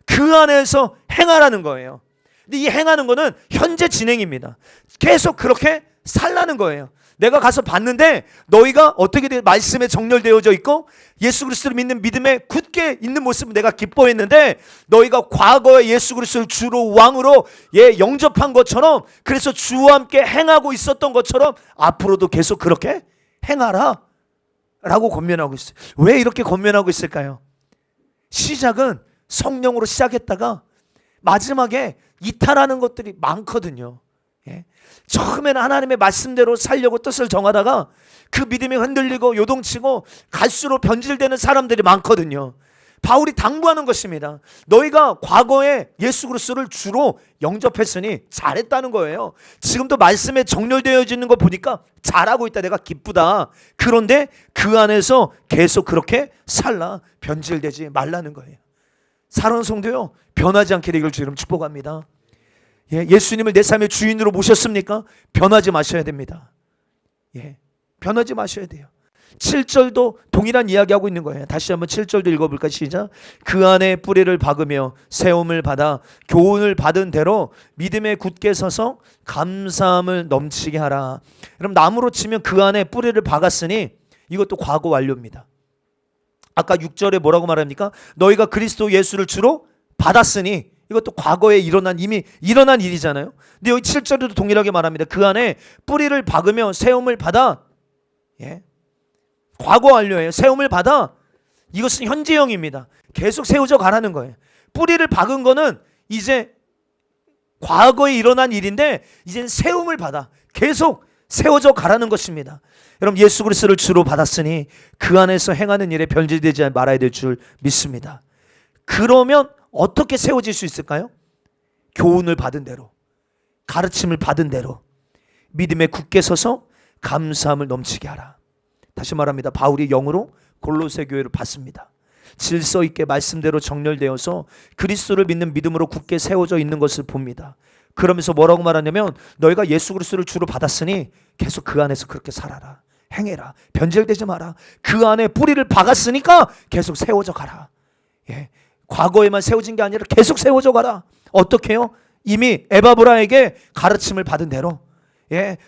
그 안에서 행하라는 거예요. 근데 이 행하는 거는 현재 진행입니다. 계속 그렇게 살라는 거예요. 내가 가서 봤는데 너희가 어떻게 말씀에 정렬되어져 있고 예수 그리스도를 믿는 믿음에 굳게 있는 모습을 내가 기뻐했는데 너희가 과거에 예수 그리스도를 주로 왕으로 영접한 것처럼 그래서 주와 함께 행하고 있었던 것처럼 앞으로도 계속 그렇게 행하라 라고 권면하고 있어요. 왜 이렇게 권면하고 있을까요? 시작은 성령으로 시작했다가 마지막에 이탈하는 것들이 많거든요. 처음에는 하나님의 말씀대로 살려고 뜻을 정하다가 그 믿음이 흔들리고 요동치고 갈수록 변질되는 사람들이 많거든요. 바울이 당부하는 것입니다. 너희가 과거에 예수 그리스도를 주로 영접했으니 잘했다는 거예요. 지금도 말씀에 정렬되어지는 거 보니까 잘하고 있다. 내가 기쁘다. 그런데 그 안에서 계속 그렇게 살라. 변질되지 말라는 거예요. 사랑하는 성도요, 변하지 않게 되기를 주님 축복합니다. 예수님을 내 삶의 주인으로 모셨습니까? 변하지 마셔야 됩니다. 변하지 마셔야 돼요. 7절도 동일한 이야기하고 있는 거예요. 다시 한번 7절도 읽어볼까? 시작. 그 안에 뿌리를 박으며 세움을 받아 교훈을 받은 대로 믿음에 굳게 서서 감사함을 넘치게 하라. 그럼 나무로 치면 그 안에 뿌리를 박았으니 이것도 과거 완료입니다. 아까 6절에 뭐라고 말합니까? 너희가 그리스도 예수를 주로 받았으니 이것도 과거에 이미 일어난 일이잖아요. 근데 여기 7절에도 동일하게 말합니다. 그 안에 뿌리를 박으며 세움을 받아. 과거 완료예요. 세움을 받아. 이것은 현재형입니다. 계속 세워져 가라는 거예요. 뿌리를 박은 거는 이제 과거에 일어난 일인데 이제는 세움을 받아. 계속 세워져 가라는 것입니다. 여러분 예수 그리스도를 주로 받았으니 그 안에서 행하는 일에 변질되지 말아야 될 줄 믿습니다. 그러면 어떻게 세워질 수 있을까요? 교훈을 받은 대로, 가르침을 받은 대로 믿음에 굳게 서서 감사함을 넘치게 하라. 다시 말합니다. 바울이 영으로 골로새 교회를 봤습니다. 질서 있게 말씀대로 정렬되어서 그리스도를 믿는 믿음으로 굳게 세워져 있는 것을 봅니다. 그러면서 뭐라고 말하냐면 너희가 예수 그리스도를 주로 받았으니 계속 그 안에서 그렇게 살아라. 행해라. 변질되지 마라. 그 안에 뿌리를 박았으니까 계속 세워져 가라. 과거에만 세워진 게 아니라 계속 세워져 가라. 어떻게 해요? 이미 에바브라에게 가르침을 받은 대로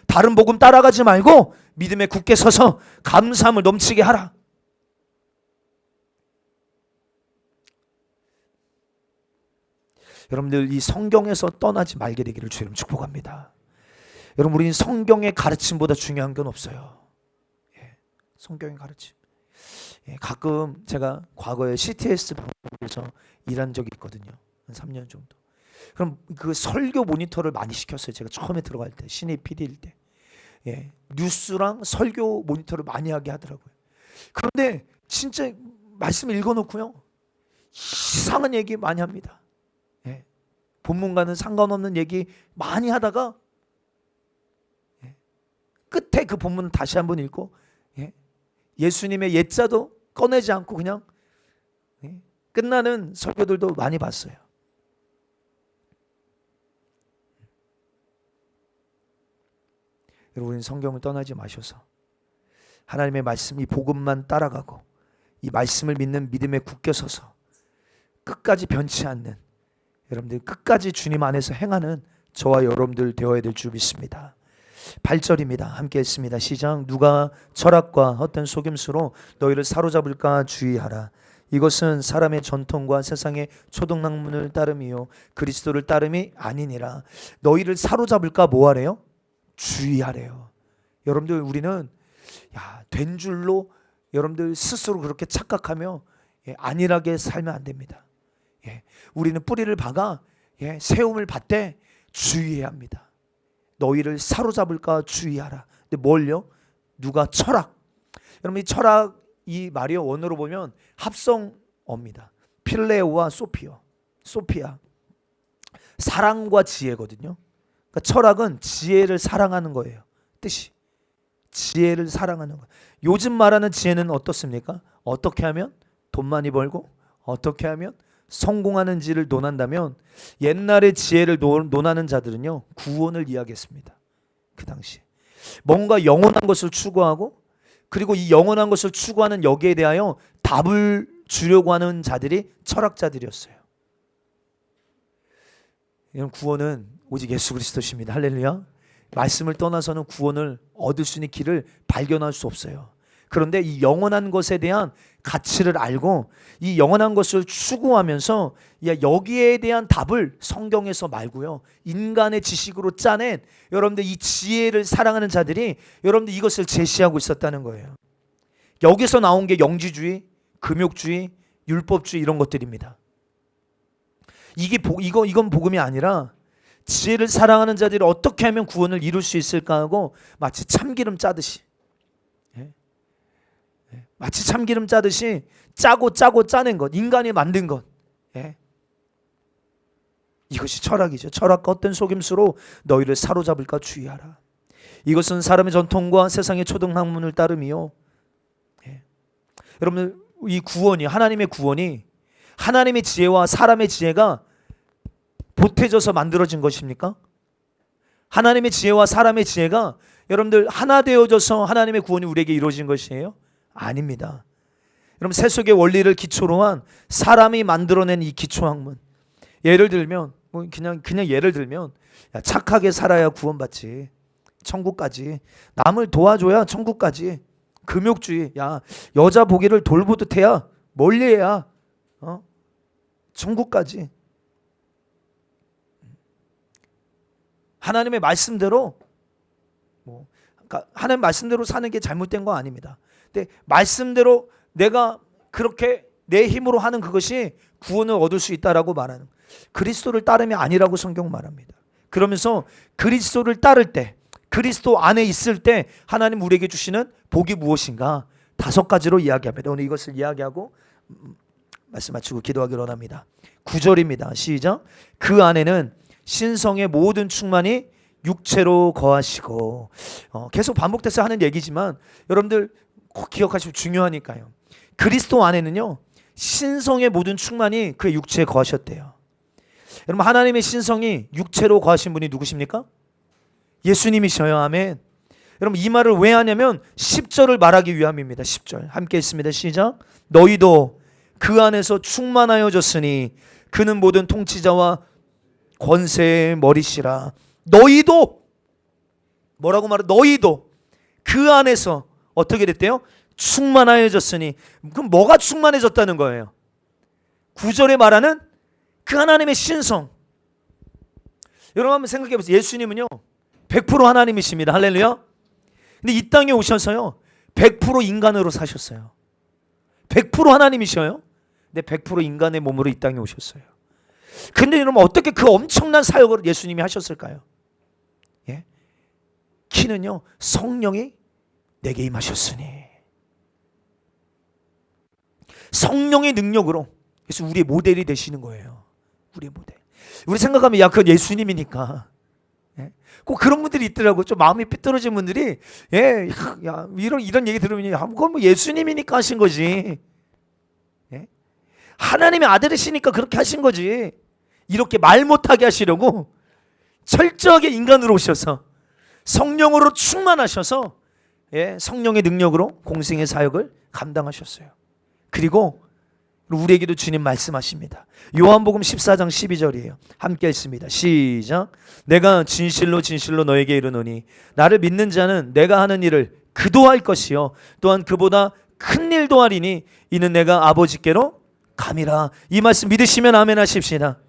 다른 복음 따라가지 말고 믿음에 굳게 서서 감사함을 넘치게 하라. 여러분들 이 성경에서 떠나지 말게 되기를 주님 축복합니다. 여러분 우리는 성경의 가르침보다 중요한 건 없어요. 성경의 가르침. 가끔 제가 과거에 CTS 방송에서 일한 적이 있거든요. 한 3년 정도. 그럼 그 설교 모니터를 많이 시켰어요. 제가 처음에 들어갈 때 신입 PD일 때. 뉴스랑 설교 모니터를 많이 하게 하더라고요. 그런데 진짜 말씀 읽어놓고요. 이상한 얘기 많이 합니다. 본문과는 상관없는 얘기 많이 하다가 끝에 그 본문 다시 한번 읽고 예수님의 옛자도 꺼내지 않고 그냥 끝나는 설교들도 많이 봤어요. 여러분 성경을 떠나지 마셔서 하나님의 말씀 이 복음만 따라가고 이 말씀을 믿는 믿음에 굳게 서서 끝까지 변치 않는 여러분들 끝까지 주님 안에서 행하는 저와 여러분들 되어야 될 줄 믿습니다. 8절입니다. 함께 했습니다. 시작. 누가 철학과 헛된 속임수로 너희를 사로잡을까 주의하라. 이것은 사람의 전통과 세상의 초등학문을 따름이요 그리스도를 따름이 아니니라. 너희를 사로잡을까 뭐하래요? 주의하래요. 여러분들 우리는 된 줄로 여러분들 스스로 그렇게 착각하며 안일하게 살면 안 됩니다. 우리는 뿌리를 박아 세움을 받되 주의해야 합니다. 너희를 사로잡을까 주의하라. 근데 뭘요? 누가 철학. 여러분 이 철학 이 말이 원어로 보면 합성어입니다. 필레오와 소피아. 사랑과 지혜거든요. 그러니까 철학은 지혜를 사랑하는 거예요. 뜻이. 지혜를 사랑하는 거예요. 요즘 말하는 지혜는 어떻습니까? 어떻게 하면 돈 많이 벌고 어떻게 하면 성공하는지를 논한다면 옛날의 지혜를 논하는 자들은요, 구원을 이야기했습니다. 그 당시 뭔가 영원한 것을 추구하고, 그리고 이 영원한 것을 추구하는 여기에 대하여 답을 주려고 하는 자들이 철학자들이었어요. 이런 구원은 오직 예수 그리스도십니다. 할렐루야. 말씀을 떠나서는 구원을 얻을 수 있는 길을 발견할 수 없어요. 그런데 이 영원한 것에 대한 가치를 알고 이 영원한 것을 추구하면서 여기에 대한 답을 성경에서 말고요, 인간의 지식으로 짜낸 여러분들 이 지혜를 사랑하는 자들이 여러분들 이것을 제시하고 있었다는 거예요. 여기서 나온 게 영지주의, 금욕주의, 율법주의 이런 것들입니다. 이건 복음이 아니라 지혜를 사랑하는 자들이 어떻게 하면 구원을 이룰 수 있을까 하고 마치 참기름 짜듯이, 마치 참기름 짜듯이 짜고 짜낸 것, 인간이 만든 것, 이것이 철학이죠. 철학과 헛된 속임수로 너희를 사로잡을까 주의하라. 이것은 사람의 전통과 세상의 초등학문을 따름이요. 여러분, 이 구원이, 하나님의 구원이 하나님의 지혜와 사람의 지혜가 보태져서 만들어진 것입니까? 하나님의 지혜와 사람의 지혜가 여러분들 하나 되어져서 하나님의 구원이 우리에게 이루어진 것이에요? 아닙니다. 여러분, 세속의 원리를 기초로 한 사람이 만들어낸 이 기초학문, 예를 들면 그냥 예를 들면 착하게 살아야 구원받지, 천국까지, 남을 도와줘야 천국까지, 금욕주의, 여자 보기를 돌보듯 해야 멀리해야 천국까지. 하나님의 말씀대로 그러니까 하나님 말씀대로 사는 게 잘못된 거 아닙니다. 근데 말씀대로 내가 그렇게 내 힘으로 하는 그것이 구원을 얻을 수 있다라고 말하는, 그리스도를 따름이 아니라고 성경 말합니다. 그러면서 그리스도를 따를 때, 그리스도 안에 있을 때 하나님 우리에게 주시는 복이 무엇인가 5가지로 이야기합니다. 오늘 이것을 이야기하고 말씀 마치고 기도하기를 원합니다. 9절입니다. 시작. 그 안에는 신성의 모든 충만이 육체로 거하시고, 계속 반복돼서 하는 얘기지만 여러분들 꼭 기억하시면 중요하니까요. 그리스도 안에는요, 신성의 모든 충만이 그의 육체에 거하셨대요. 여러분, 하나님의 신성이 육체로 거하신 분이 누구십니까? 예수님이셔요. 아멘. 여러분, 이 말을 왜 하냐면 10절을 말하기 위함입니다. 10절 함께 있습니다. 시작. 너희도 그 안에서 충만하여졌으니 그는 모든 통치자와 권세의 머리시라. 너희도, 뭐라고 말해? 너희도 그 안에서 어떻게 됐대요? 충만하여졌으니. 그럼 뭐가 충만해졌다는 거예요? 9절에 말하는 그 하나님의 신성. 여러분 한번 생각해 보세요. 예수님은요 100% 하나님이십니다. 할렐루야. 근데 이 땅에 오셔서요 100% 인간으로 사셨어요. 100% 하나님이셔요. 근데 100% 인간의 몸으로 이 땅에 오셨어요. 근데 여러분 어떻게 그 엄청난 사역을 예수님이 하셨을까요? 키는요 성령이 내게 임하셨으니. 성령의 능력으로. 그래서 우리의 모델이 되시는 거예요. 우리의 모델. 우리 생각하면 그건 예수님이니까. 꼭 그런 분들이 있더라고. 좀 마음이 삐뚤어진 분들이 이런 얘기 들으면 그건 뭐 예수님이니까 하신 거지. 하나님의 아들이시니까 그렇게 하신 거지. 이렇게 말 못하게 하시려고 철저하게 인간으로 오셔서 성령으로 충만하셔서 성령의 능력으로 공생의 사역을 감당하셨어요. 그리고 우리에게도 주님 말씀하십니다. 요한복음 14장 12절이에요. 함께 읽습니다. 시작. 내가 진실로 진실로 너에게 이르노니 나를 믿는 자는 내가 하는 일을 그도 할 것이요 또한 그보다 큰 일도 하리니 이는 내가 아버지께로 감이라. 이 말씀 믿으시면 아멘 하십시다.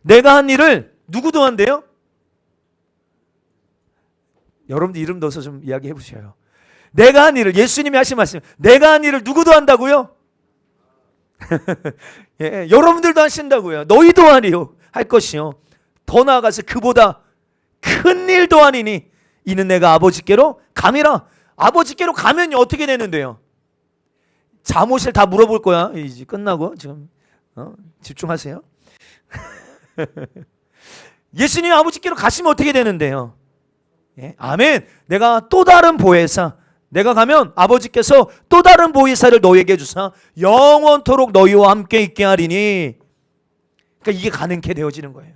내가 한 일을 누구도 한대요? 여러분들 이름 넣어서 좀 이야기해 보셔요. 내가 한 일을, 예수님이 하신 말씀, 내가 한 일을 누구도 한다고요? 여러분들도 하신다고요. 너희도 하리요 할 것이요 더 나아가서 그보다 큰 일도 하리니 이는 내가 아버지께로 감이라. 아버지께로 가면 어떻게 되는데요? 잠옷을 다 물어볼 거야. 이제 끝나고 지금 집중하세요. 예수님이 아버지께로 가시면 어떻게 되는데요? 아멘. 내가 또 다른 보혜사, 내가 가면 아버지께서 또 다른 보혜사를 너희에게 주사 영원토록 너희와 함께 있게 하리니. 그러니까 이게 가능케 되어지는 거예요.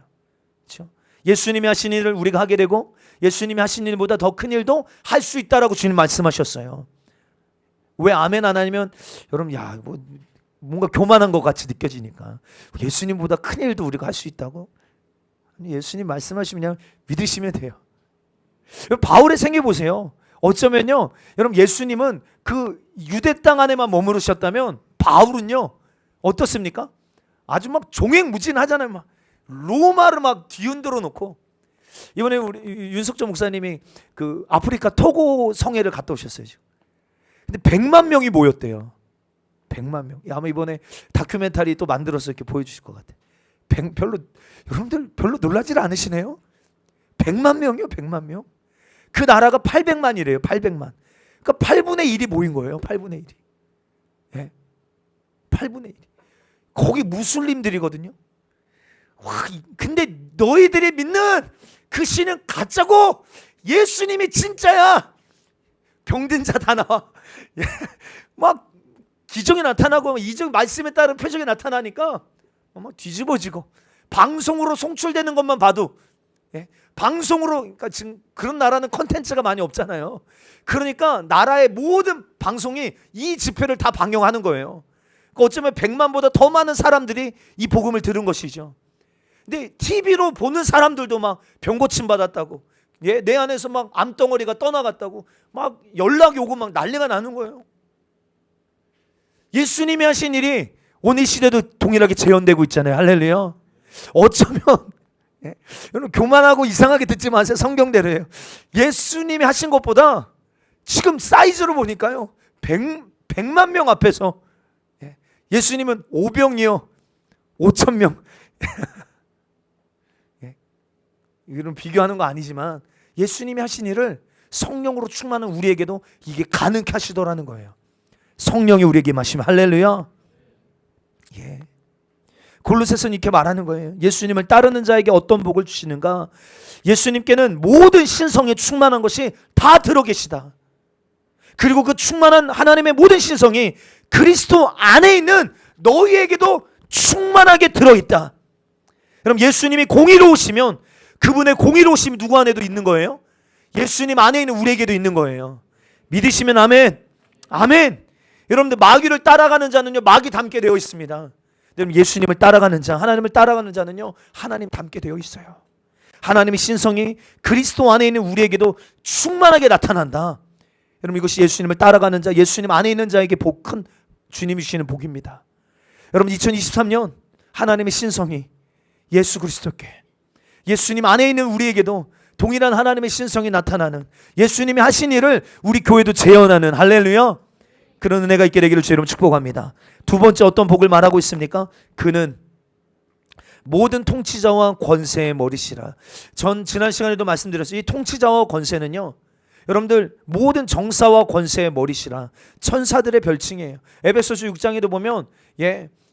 그렇죠? 예수님이 하신 일을 우리가 하게 되고 예수님이 하신 일보다 더 큰 일도 할 수 있다라고 주님 말씀하셨어요. 왜 아멘 안 하면 여러분 뭔가 교만한 것 같이 느껴지니까 예수님보다 큰 일도 우리가 할 수 있다고? 아니, 예수님 말씀하시면 그냥 믿으시면 돼요. 바울의 생애 보세요. 어쩌면요 여러분 예수님은 그 유대 땅 안에만 머무르셨다면 바울은요 어떻습니까? 아주 막 종횡무진하잖아요. 막 로마를 막 뒤흔들어 놓고 이번에 우리 윤석조 목사님이 그 아프리카 토고 성회를 갔다 오셨어요. 지금. 근데 100만 명이 모였대요. 100만 명. 아마 이번에 다큐멘터리 또 만들어서 이렇게 보여주실 것 같아요. 여러분들 별로 놀라질 않으시네요. 100만 명이요, 100만 명. 그 나라가 800만이래요. 800만. 그러니까 8분의 1이 모인 거예요. 8분의 1이. 예. 8분의 1이. 거기 무슬림들이거든요. 와, 근데 너희들이 믿는 그 신은 가짜고 예수님이 진짜야. 병든 자 다 나와. 막 기적이 나타나고 이적 말씀에 따른 표적이 나타나니까 막 뒤집어지고 방송으로 송출되는 것만 봐도 방송으로 그러니까 지금 그런 나라는 컨텐츠가 많이 없잖아요. 그러니까 나라의 모든 방송이 이 집회를 다 방영하는 거예요. 그러니까 어쩌면 100만보다 더 많은 사람들이 이 복음을 들은 것이죠. 근데 TV로 보는 사람들도 막 병 고침 받았다고, 내 안에서 막 암덩어리가 떠나갔다고 막 연락이 오고 막 난리가 나는 거예요. 예수님이 하신 일이 오늘 시대도 동일하게 재현되고 있잖아요. 할렐루야. 어쩌면 여러분 교만하고 이상하게 듣지 마세요. 성경대로예요. 예수님이 하신 것보다 지금 사이즈로 보니까요 100만 명 앞에서 예수님은 5병이요 5,000명 이런 비교하는 거 아니지만 예수님이 하신 일을 성령으로 충만한 우리에게도 이게 가능케 하시더라는 거예요. 성령이 우리에게 마시면 할렐루야. 예. 골로새서는 이렇게 말하는 거예요. 예수님을 따르는 자에게 어떤 복을 주시는가? 예수님께는 모든 신성에 충만한 것이 다 들어 계시다. 그리고 그 충만한 하나님의 모든 신성이 그리스도 안에 있는 너희에게도 충만하게 들어있다. 그럼 예수님이 공의로우시면 그분의 공의로우심이 누구 안에도 있는 거예요? 예수님 안에 있는 우리에게도 있는 거예요. 믿으시면 아멘. 아멘. 여러분들 마귀를 따라가는 자는요 마귀 닮게 되어 있습니다. 여러분 예수님을 따라가는 자, 하나님을 따라가는 자는요 하나님 닮게 되어 있어요. 하나님의 신성이 그리스도 안에 있는 우리에게도 충만하게 나타난다. 여러분 이것이 예수님을 따라가는 자, 예수님 안에 있는 자에게 큰 주님이 주시는 복입니다. 여러분 2023년 하나님의 신성이 예수 그리스도께, 예수님 안에 있는 우리에게도 동일한 하나님의 신성이 나타나는, 예수님이 하신 일을 우리 교회도 재현하는 할렐루야 그런 은혜가 있게 되기를 주의 이름으로 축복합니다. 두 번째 어떤 복을 말하고 있습니까? 그는 모든 통치자와 권세의 머리시라. 전 지난 시간에도 말씀드렸어요. 이 통치자와 권세는요 여러분들 모든 정사와 권세의 머리시라. 천사들의 별칭이에요. 에베소서 6장에도 보면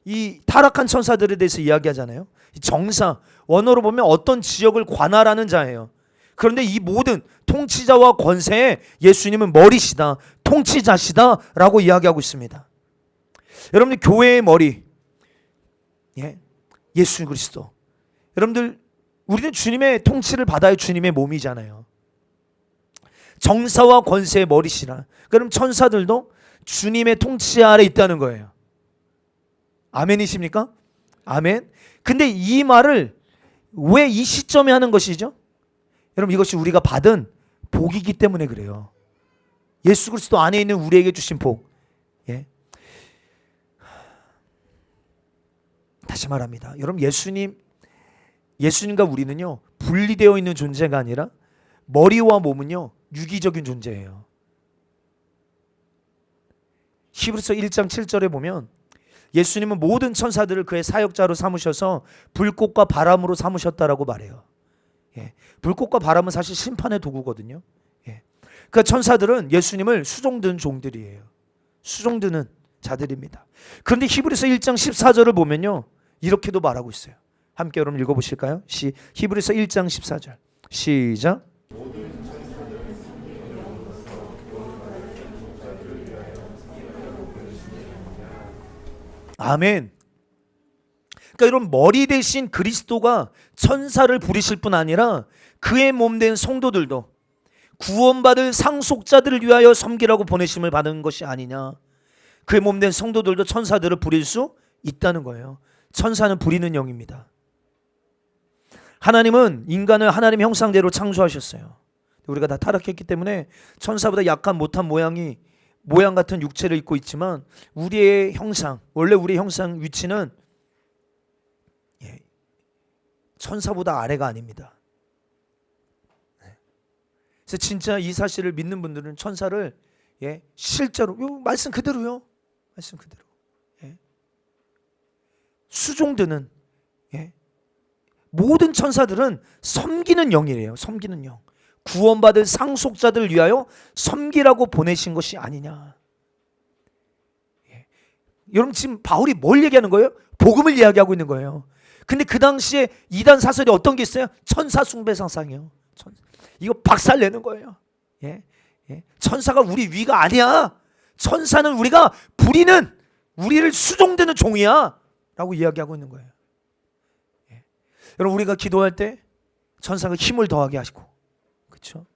이 타락한 천사들에 대해서 이야기하잖아요. 정사, 원어로 보면 어떤 지역을 관할하는 자예요. 그런데 이 모든 통치자와 권세에 예수님은 머리시다, 통치자시다 라고 이야기하고 있습니다. 여러분들 교회의 머리 예수 그리스도. 여러분들 우리는 주님의 통치를 받아야 주님의 몸이잖아요. 정사와 권세의 머리시라. 그럼 천사들도 주님의 통치 아래 있다는 거예요. 아멘이십니까? 아멘. 근데 이 말을 왜 이 시점에 하는 것이죠? 여러분 이것이 우리가 받은 복이기 때문에 그래요. 예수 그리스도 안에 있는 우리에게 주신 복. 다시 말합니다. 여러분 예수님과 우리는요 분리되어 있는 존재가 아니라 머리와 몸은요 유기적인 존재예요. 히브리서 1장 7절에 보면 예수님은 모든 천사들을 그의 사역자로 삼으셔서 불꽃과 바람으로 삼으셨다라고 말해요. 불꽃과 바람은 사실 심판의 도구거든요. 그러니까 천사들은 예수님을 수종드는 종들이에요. 수종드는 자들입니다. 그런데 히브리서 1장 14절을 보면요 이렇게도 말하고 있어요. 함께 여러분 읽어보실까요? 히브리서 1장 14절 시작. 아멘. 그러니까 이런 머리 대신 그리스도가 천사를 부리실 뿐 아니라 그의 몸 된 성도들도 구원받을 상속자들을 위하여 섬기라고 보내심을 받은 것이 아니냐. 그의 몸 된 성도들도 천사들을 부릴 수 있다는 거예요. 천사는 부리는 영입니다. 하나님은 인간을 하나님 형상대로 창조하셨어요. 우리가 다 타락했기 때문에 천사보다 약한 못한 모양 같은 육체를 입고 있지만 우리의 형상, 원래 우리의 형상 위치는 천사보다 아래가 아닙니다. 그래서 진짜 이 사실을 믿는 분들은 천사를 실제로 말씀 그대로요. 말씀 그대로 수종드는 모든 천사들은 섬기는 영이래요. 섬기는 영. 구원받을 상속자들을 위하여 섬기라고 보내신 것이 아니냐. 여러분 지금 바울이 뭘 얘기하는 거예요? 복음을 이야기하고 있는 거예요. 근데 그 당시에 이단 사설이 어떤 게 있어요? 천사 숭배 상상이요. 이거 박살내는 거예요. 천사가 우리 위가 아니야. 천사는 우리가 부리는, 우리를 수종되는 종이야 라고 이야기하고 있는 거예요. 여러분 우리가 기도할 때 천사가 힘을 더하게 하시고, 그렇죠?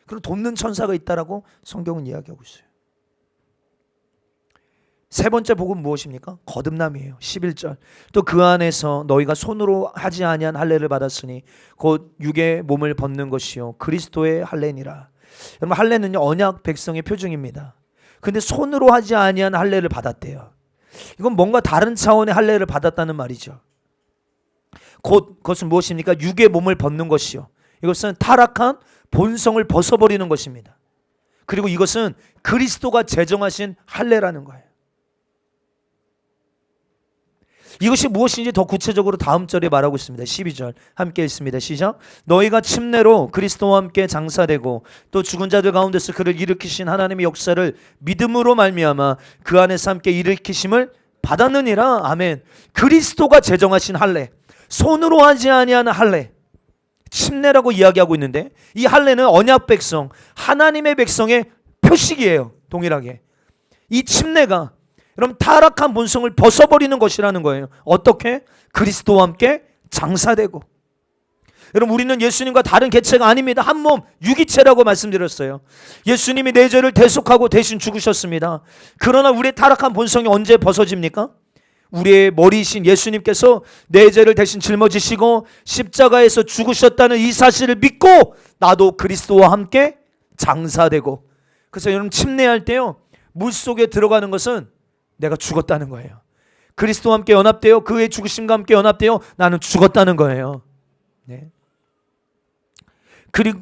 그리고 돕는 천사가 있다라고 성경은 이야기하고 있어요. 세 번째 복음 무엇입니까? 거듭남이에요. 11절. 또 그 안에서 너희가 손으로 하지 아니한 할례를 받았으니 곧 육의 몸을 벗는 것이요 그리스도의 할례니라. 여러분 할례는요 언약 백성의 표징입니다. 근데 손으로 하지 아니한 할례를 받았대요. 이건 뭔가 다른 차원의 할례를 받았다는 말이죠. 곧 그것은 무엇입니까? 육의 몸을 벗는 것이요. 이것은 타락한 본성을 벗어버리는 것입니다. 그리고 이것은 그리스도가 제정하신 할례라는 거예요. 이것이 무엇인지 더 구체적으로 다음 절에 말하고 있습니다. 12절 함께 읽습니다. 시작. 너희가 침례로 그리스도와 함께 장사되고 또 죽은 자들 가운데서 그를 일으키신 하나님의 역사를 믿음으로 말미암아 그 안에서 함께 일으키심을 받았느니라. 아멘. 그리스도가 제정하신 할례, 손으로 하지 아니하는 할례, 침례라고 이야기하고 있는데 이 할례는 언약 백성, 하나님의 백성의 표식이에요. 동일하게 이 침례가 여러분 타락한 본성을 벗어버리는 것이라는 거예요. 어떻게? 그리스도와 함께 장사되고. 여러분 우리는 예수님과 다른 개체가 아닙니다. 한 몸 유기체라고 말씀드렸어요. 예수님이 내 죄를 대속하고 대신 죽으셨습니다. 그러나 우리의 타락한 본성이 언제 벗어집니까? 우리의 머리이신 예수님께서 내 죄를 대신 짊어지시고 십자가에서 죽으셨다는 이 사실을 믿고 나도 그리스도와 함께 장사되고. 그래서 여러분 침례할 때요 물속에 들어가는 것은 내가 죽었다는 거예요. 그리스도와 함께 연합되어 그의 죽으심과 함께 연합되어 나는 죽었다는 거예요. 그리고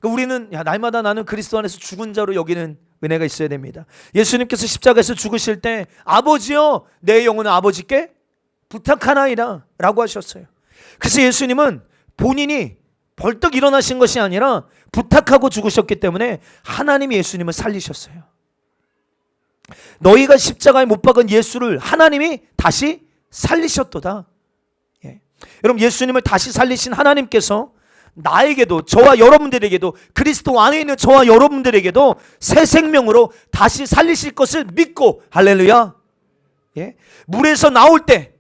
우리는 날마다 나는 그리스도 안에서 죽은 자로 여기는 은혜가 있어야 됩니다. 예수님께서 십자가에서 죽으실 때 아버지여 내 영혼은 아버지께 부탁하나이다 라고 하셨어요. 그래서 예수님은 본인이 벌떡 일어나신 것이 아니라 부탁하고 죽으셨기 때문에 하나님이 예수님을 살리셨어요. 너희가 십자가에 못 박은 예수를 하나님이 다시 살리셨도다. 여러분 예수님을 다시 살리신 하나님께서 나에게도, 저와 여러분들에게도, 그리스도 안에 있는 저와 여러분들에게도 새 생명으로 다시 살리실 것을 믿고, 할렐루야. 물에서 나올 때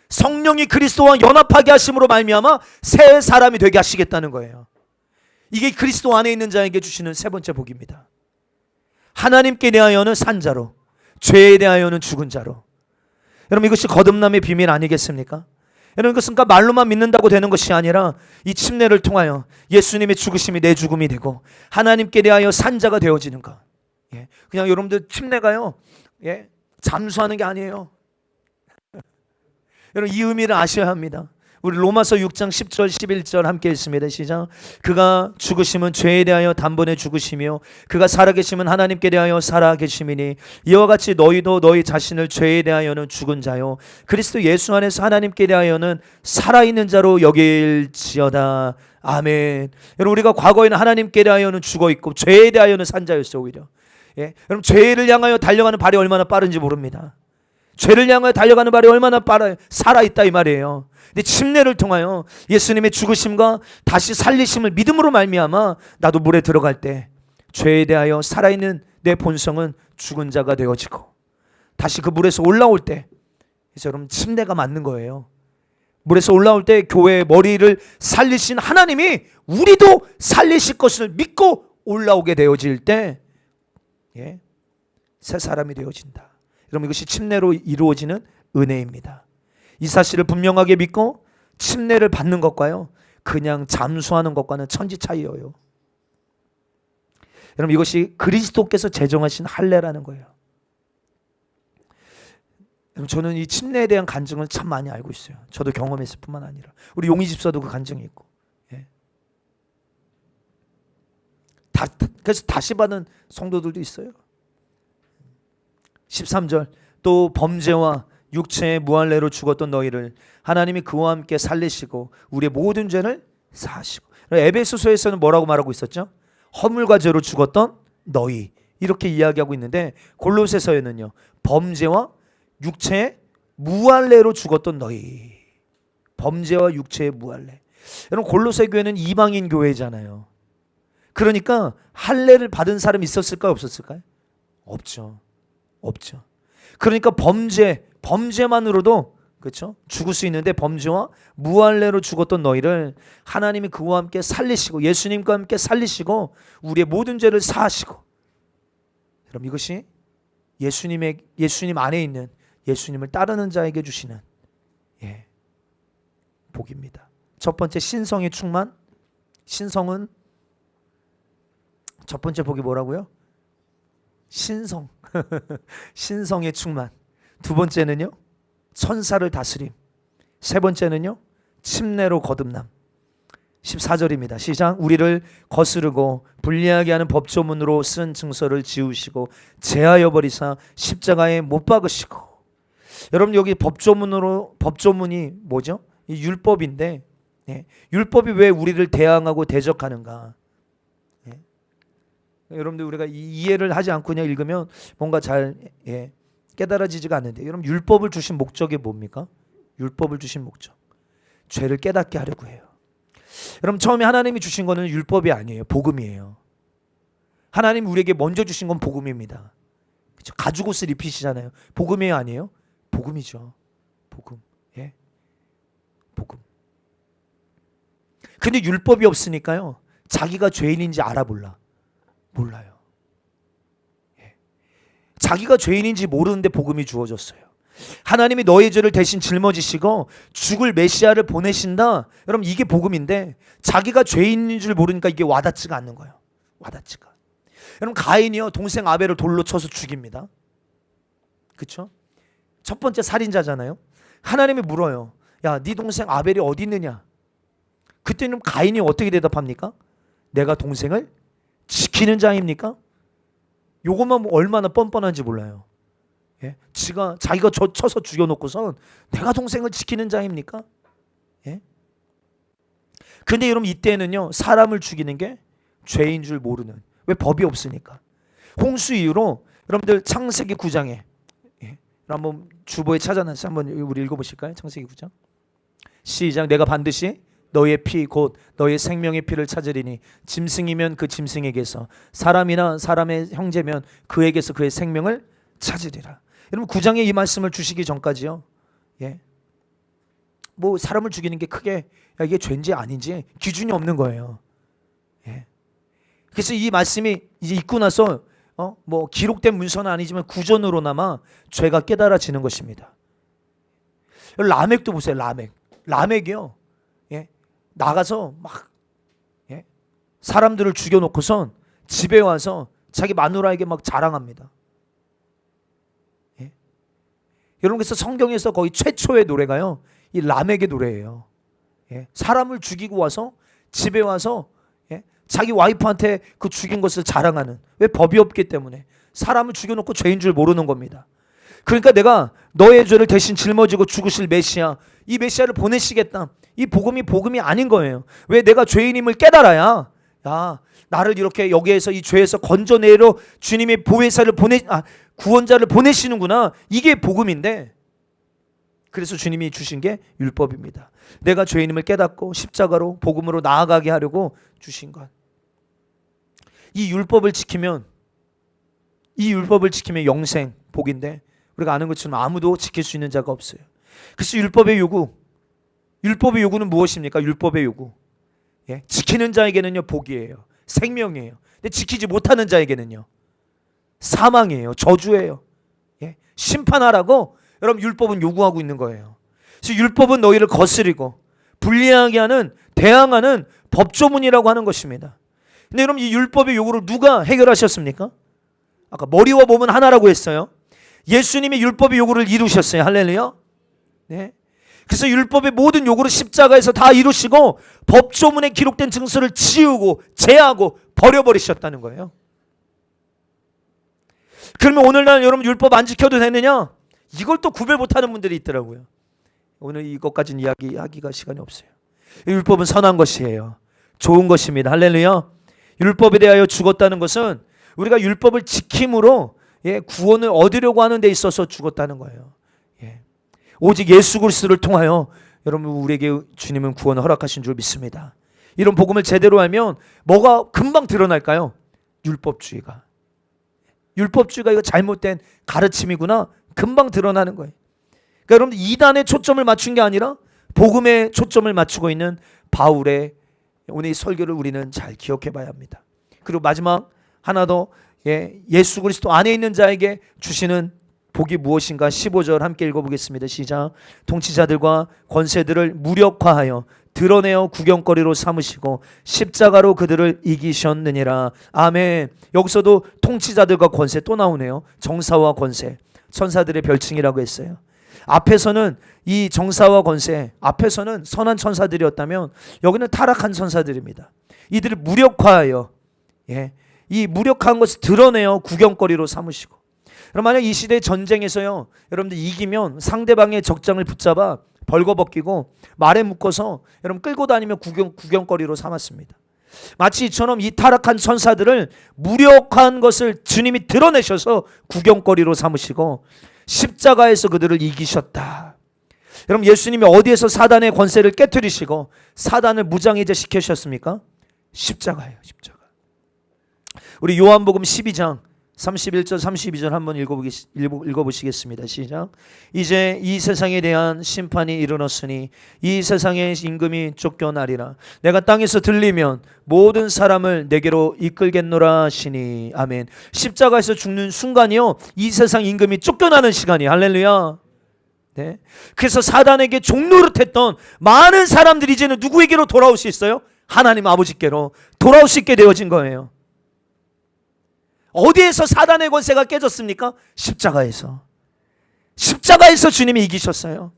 성령이 그리스도와 연합하게 하심으로 말미암아 새 사람이 되게 하시겠다는 거예요. 이게 그리스도 안에 있는 자에게 주시는 세 번째 복입니다. 하나님께 대하여는 산 자로, 죄에 대하여는 죽은 자로. 여러분 이것이 거듭남의 비밀 아니겠습니까? 여러분 이것은 그러니까 말로만 믿는다고 되는 것이 아니라 이 침례를 통하여 예수님의 죽으심이 내 죽음이 되고 하나님께 대하여 산 자가 되어지는 것. 그냥 여러분들 침례가요 잠수하는 게 아니에요. 여러분 이 의미를 아셔야 합니다. 우리 로마서 6장 10절 11절 함께 읽습니다. 시작. 그가 죽으심은 죄에 대하여 단번에 죽으시며 그가 살아계심은 하나님께 대하여 살아계심이니 이와 같이 너희도 너희 자신을 죄에 대하여는 죽은 자요 그리스도 예수 안에서 하나님께 대하여는 살아있는 자로 여길지어다. 아멘. 여러분 우리가 과거에는 하나님께 대하여는 죽어있고 죄에 대하여는 산 자였어요. 오히려 여러분 죄를 향하여 달려가는 발이 얼마나 빠른지 모릅니다. 죄를 향하여 달려가는 발이 얼마나 빠르게 살아있다 이 말이에요. 근데 침례를 통하여 예수님의 죽으심과 다시 살리심을 믿음으로 말미암아 나도 물에 들어갈 때 죄에 대하여 살아있는 내 본성은 죽은 자가 되어지고 다시 그 물에서 올라올 때 그래서 여러분 침례가 맞는 거예요. 물에서 올라올 때 교회의 머리를 살리신 하나님이 우리도 살리실 것을 믿고 올라오게 되어질 때 새 사람이 되어진다. 여러분 이것이 침례로 이루어지는 은혜입니다. 이 사실을 분명하게 믿고 침례를 받는 것과요 그냥 잠수하는 것과는 천지 차이예요. 여러분 이것이 그리스도께서 제정하신 할례라는 거예요. 저는 이 침례에 대한 간증을 참 많이 알고 있어요. 저도 경험했을 뿐만 아니라 우리 용희 집사도 그 간증이 있고 그래서 다시 받은 성도들도 있어요. 13절 또 범죄와 육체의 무할례로 죽었던 너희를 하나님이 그와 함께 살리시고 우리의 모든 죄를 사하시고. 에베소서에서는 뭐라고 말하고 있었죠? 허물과 죄로 죽었던 너희 이렇게 이야기하고 있는데 골로새서에는요 범죄와 육체의 무할례로 죽었던 너희. 범죄와 육체의 무할례. 여러분 골로새 교회는 이방인 교회잖아요. 그러니까 할례를 받은 사람이 있었을까요? 없었을까요? 없죠. 그러니까 범죄만으로도 그렇죠? 죽을 수 있는데 범죄와 무할례로 죽었던 너희를 하나님이 그와 함께 살리시고 예수님과 함께 살리시고 우리의 모든 죄를 사하시고. 여러분 이것이 예수님 안에 있는 예수님을 따르는 자에게 주시는 복입니다. 첫 번째 신성의 충만. 신성은 첫 번째 복이 뭐라고요? 신성. 신성의 충만. 두 번째는요 천사를 다스림. 세 번째는요 침례로 거듭남. 14절입니다. 시작. 우리를 거스르고 불리하게 하는 법조문으로 쓴 증서를 지우시고 제하여 버리사 십자가에 못 박으시고. 여러분 여기 법조문이 뭐죠? 이 율법인데 율법이 왜 우리를 대항하고 대적하는가? 여러분들 우리가 이해를 하지 않고 그냥 읽으면 뭔가 잘 깨달아지지가 않는데 여러분 율법을 주신 목적이 뭡니까? 율법을 주신 목적 죄를 깨닫게 하려고 해요. 여러분 처음에 하나님이 주신 거는 율법이 아니에요. 복음이에요. 하나님 우리에게 먼저 주신 건 복음입니다. 그렇죠? 가죽옷을 입히시잖아요. 복음이에요 아니에요? 복음이죠. 복음. 복음. 근데 율법이 없으니까요 자기가 죄인인지 몰라요. 자기가 죄인인지 모르는데 복음이 주어졌어요. 하나님이 너의 죄를 대신 짊어지시고 죽을 메시아를 보내신다. 여러분 이게 복음인데 자기가 죄인인 줄 모르니까 이게 와닿지가 않는 거예요. 와닿지가. 여러분 가인이요 동생 아벨을 돌로 쳐서 죽입니다. 그렇죠? 첫 번째 살인자잖아요. 하나님이 물어요. 야, 네 동생 아벨이 어디 있느냐? 그때는 가인이 어떻게 대답합니까? 내가 동생을 지키는 자입니까? 요것만 얼마나 뻔뻔한지 몰라요. 자기가 쳐서 죽여놓고선 내가 동생을 지키는 자입니까? 근데 여러분 이때는요 사람을 죽이는 게 죄인 줄 모르는. 왜? 법이 없으니까. 홍수 이후로 여러분들 창세기 9장에 한번 주보에 찾아놨어요. 한번 우리 읽어보실까요? 창세기 9장 시작. 내가 반드시 너의 피 곧 너의 생명의 피를 찾으리니 짐승이면 그 짐승에게서 사람이나 사람의 형제면 그에게서 그의 생명을 찾으리라. 여러분 9장에 이 말씀을 주시기 전까지요 뭐 사람을 죽이는 게 크게 이게 죄인지 아닌지 기준이 없는 거예요. 그래서 이 말씀이 이제 읽고 나서 뭐 기록된 문서는 아니지만 구전으로나마 죄가 깨달아지는 것입니다. 라멕도 보세요. 라멕이요 나가서 막 사람들을 죽여놓고선 집에 와서 자기 마누라에게 막 자랑합니다. 여러분 그래서 성경에서 거의 최초의 노래가요 이 라멕의 노래예요. 사람을 죽이고 와서 집에 와서 자기 와이프한테 그 죽인 것을 자랑하는. 왜? 법이 없기 때문에. 사람을 죽여놓고 죄인 줄 모르는 겁니다. 그러니까 내가 너의 죄를 대신 짊어지고 죽으실 메시아, 이 메시아를 보내시겠다. 이 복음이 아닌 거예요. 왜? 내가 죄인임을 깨달아야 나를 이렇게 여기에서 이 죄에서 건져내려 주님이 보혜사를 구원자를 보내시는구나. 이게 복음인데, 그래서 주님이 주신 게 율법입니다. 내가 죄인임을 깨닫고 십자가로 복음으로 나아가게 하려고 주신 것. 이 율법을 지키면 영생 복인데 우리가 아는 것처럼 아무도 지킬 수 있는 자가 없어요. 그래서 율법의 요구는 무엇입니까? 율법의 요구. 예? 지키는 자에게는요 복이에요. 생명이에요. 근데 지키지 못하는 자에게는요 사망이에요. 저주예요. 예? 심판하라고 여러분 율법은 요구하고 있는 거예요. 그래서 율법은 너희를 거스리고 불리하게 하는 대항하는 법조문이라고 하는 것입니다. 근데 여러분 이 율법의 요구를 누가 해결하셨습니까? 아까 머리와 몸은 하나라고 했어요. 예수님이 율법의 요구를 이루셨어요. 할렐루야. 네. 그래서 율법의 모든 요구를 십자가에서 다 이루시고 법조문에 기록된 증서를 지우고 제하고 버려버리셨다는 거예요. 그러면 오늘날 여러분 율법 안 지켜도 되느냐? 이걸 또 구별 못하는 분들이 있더라고요. 오늘 이것까지는 이야기하기가 시간이 없어요. 율법은 선한 것이에요. 좋은 것입니다. 할렐루야. 율법에 대하여 죽었다는 것은 우리가 율법을 지킴으로 구원을 얻으려고 하는 데 있어서 죽었다는 거예요. 오직 예수 그리스도를 통하여 여러분 우리에게 주님은 구원을 허락하신 줄 믿습니다. 이런 복음을 제대로 알면 뭐가 금방 드러날까요? 율법주의가 이거 잘못된 가르침이구나 금방 드러나는 거예요. 그러니까 여러분 이단에 초점을 맞춘 게 아니라 복음에 초점을 맞추고 있는 바울의 오늘 이 설교를 우리는 잘 기억해 봐야 합니다. 그리고 마지막 하나 더 예수 그리스도 안에 있는 자에게 주시는 복이 무엇인가 15절 함께 읽어보겠습니다. 시작. 통치자들과 권세들을 무력화하여 드러내어 구경거리로 삼으시고 십자가로 그들을 이기셨느니라. 아멘. 여기서도 통치자들과 권세 또 나오네요. 정사와 권세 천사들의 별칭이라고 했어요. 앞에서는 이 정사와 권세 앞에서는 선한 천사들이었다면 여기는 타락한 천사들입니다. 이들을 무력화하여 이 무력한 것을 드러내어 구경거리로 삼으시고 그럼 만약 이 시대 전쟁에서요 여러분들 이기면 상대방의 적장을 붙잡아 벌거벗기고 말에 묶어서 여러분 끌고 다니며 구경거리로 삼았습니다. 마치 이처럼 이 타락한 천사들을 무력한 것을 주님이 드러내셔서 구경거리로 삼으시고 십자가에서 그들을 이기셨다. 여러분 예수님이 어디에서 사단의 권세를 깨뜨리시고 사단을 무장해제 시키셨습니까? 십자가예요. 십자가. 우리 요한복음 12장 31절 32절 한번 읽어보시겠습니다. 시작. 이제 이 세상에 대한 심판이 이르렀으니 이 세상의 임금이 쫓겨나리라. 내가 땅에서 들리면 모든 사람을 내게로 이끌겠노라 하시니. 아멘. 십자가에서 죽는 순간이요 이 세상 임금이 쫓겨나는 시간이. 할렐루야. 네. 그래서 사단에게 종노릇했던 많은 사람들이 이제는 누구에게로 돌아올 수 있어요? 하나님 아버지께로 돌아올 수 있게 되어진 거예요. 어디에서 사단의 권세가 깨졌습니까? 십자가에서. 십자가에서 주님이 이기셨어요.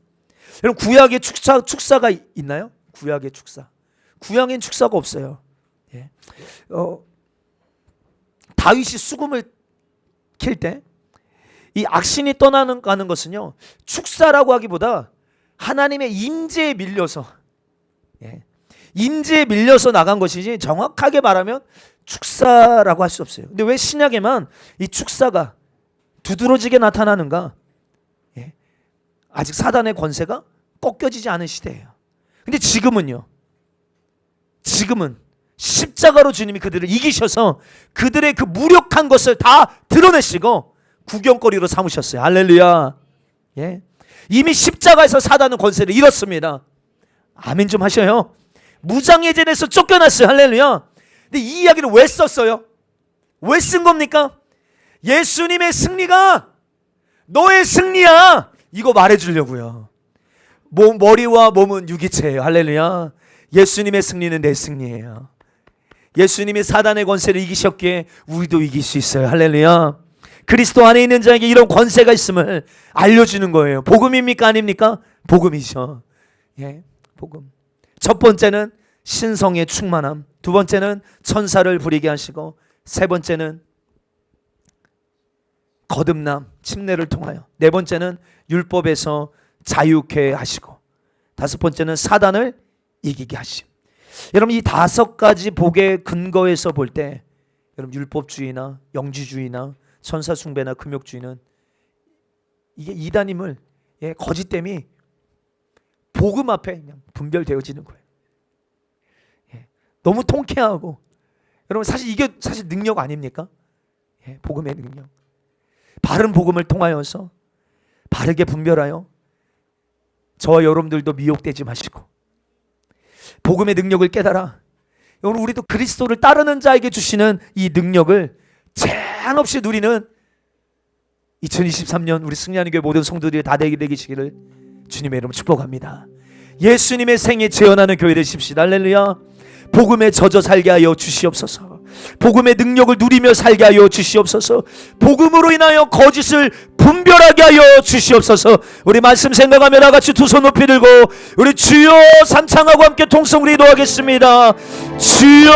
여러분 구약에 축사가 있나요? 구약에 축사. 구약엔 축사가 없어요. 다윗이 수금을 킬 때 이 악신이 떠나는 가는 것은요 축사라고 하기보다 하나님의 임재에 밀려서 임재에 밀려서 나간 것이지 정확하게 말하면 축사라고 할 수 없어요. 근데 왜 신약에만 이 축사가 두드러지게 나타나는가? 아직 사단의 권세가 꺾여지지 않은 시대예요. 근데 지금은요. 지금은 십자가로 주님이 그들을 이기셔서 그들의 그 무력한 것을 다 드러내시고 구경거리로 삼으셨어요. 할렐루야. 이미 십자가에서 사단은 권세를 잃었습니다. 아멘 좀 하셔요. 무장해제에서 쫓겨났어요. 할렐루야. 근데 이 이야기를 왜 썼어요? 왜 쓴 겁니까? 예수님의 승리가 너의 승리야. 이거 말해주려고요. 머리와 몸은 유기체예요. 할렐루야. 예수님의 승리는 내 승리예요. 예수님이 사단의 권세를 이기셨기에 우리도 이길 수 있어요. 할렐루야. 그리스도 안에 있는 자에게 이런 권세가 있음을 알려주는 거예요. 복음입니까? 아닙니까? 복음이죠. 복음. 첫 번째는 신성의 충만함, 두 번째는 천사를 부리게 하시고, 세 번째는 거듭남, 침례를 통하여, 네 번째는 율법에서 자유케 하시고, 다섯 번째는 사단을 이기게 하심. 여러분 이 다섯 가지 복의 근거에서 볼 때 여러분 율법주의나 영지주의나 천사숭배나 금욕주의는 이게 이단임을 거짓됨이 복음 앞에 그냥 분별되어지는 거예요. 너무 통쾌하고 여러분 사실 이게 사실 능력 아닙니까? 복음의 능력. 바른 복음을 통하여서 바르게 분별하여 저와 여러분들도 미혹되지 마시고 복음의 능력을 깨달아 오늘 우리도 그리스도를 따르는 자에게 주시는 이 능력을 제한 없이 누리는 2023년 우리 승리하는 교회 모든 성도들이 다 되시기를 주님의 이름으로 축복합니다. 예수님의 생에 재현하는 교회 되십시다. 할렐루야. 복음에 젖어 살게 하여 주시옵소서. 복음의 능력을 누리며 살게 하여 주시옵소서. 복음으로 인하여 거짓을 분별하게 하여 주시옵소서. 우리 말씀 생각하며 나같이 두 손 높이 들고 우리 주여 삼창하고 함께 통성으로 기도하겠습니다. 주여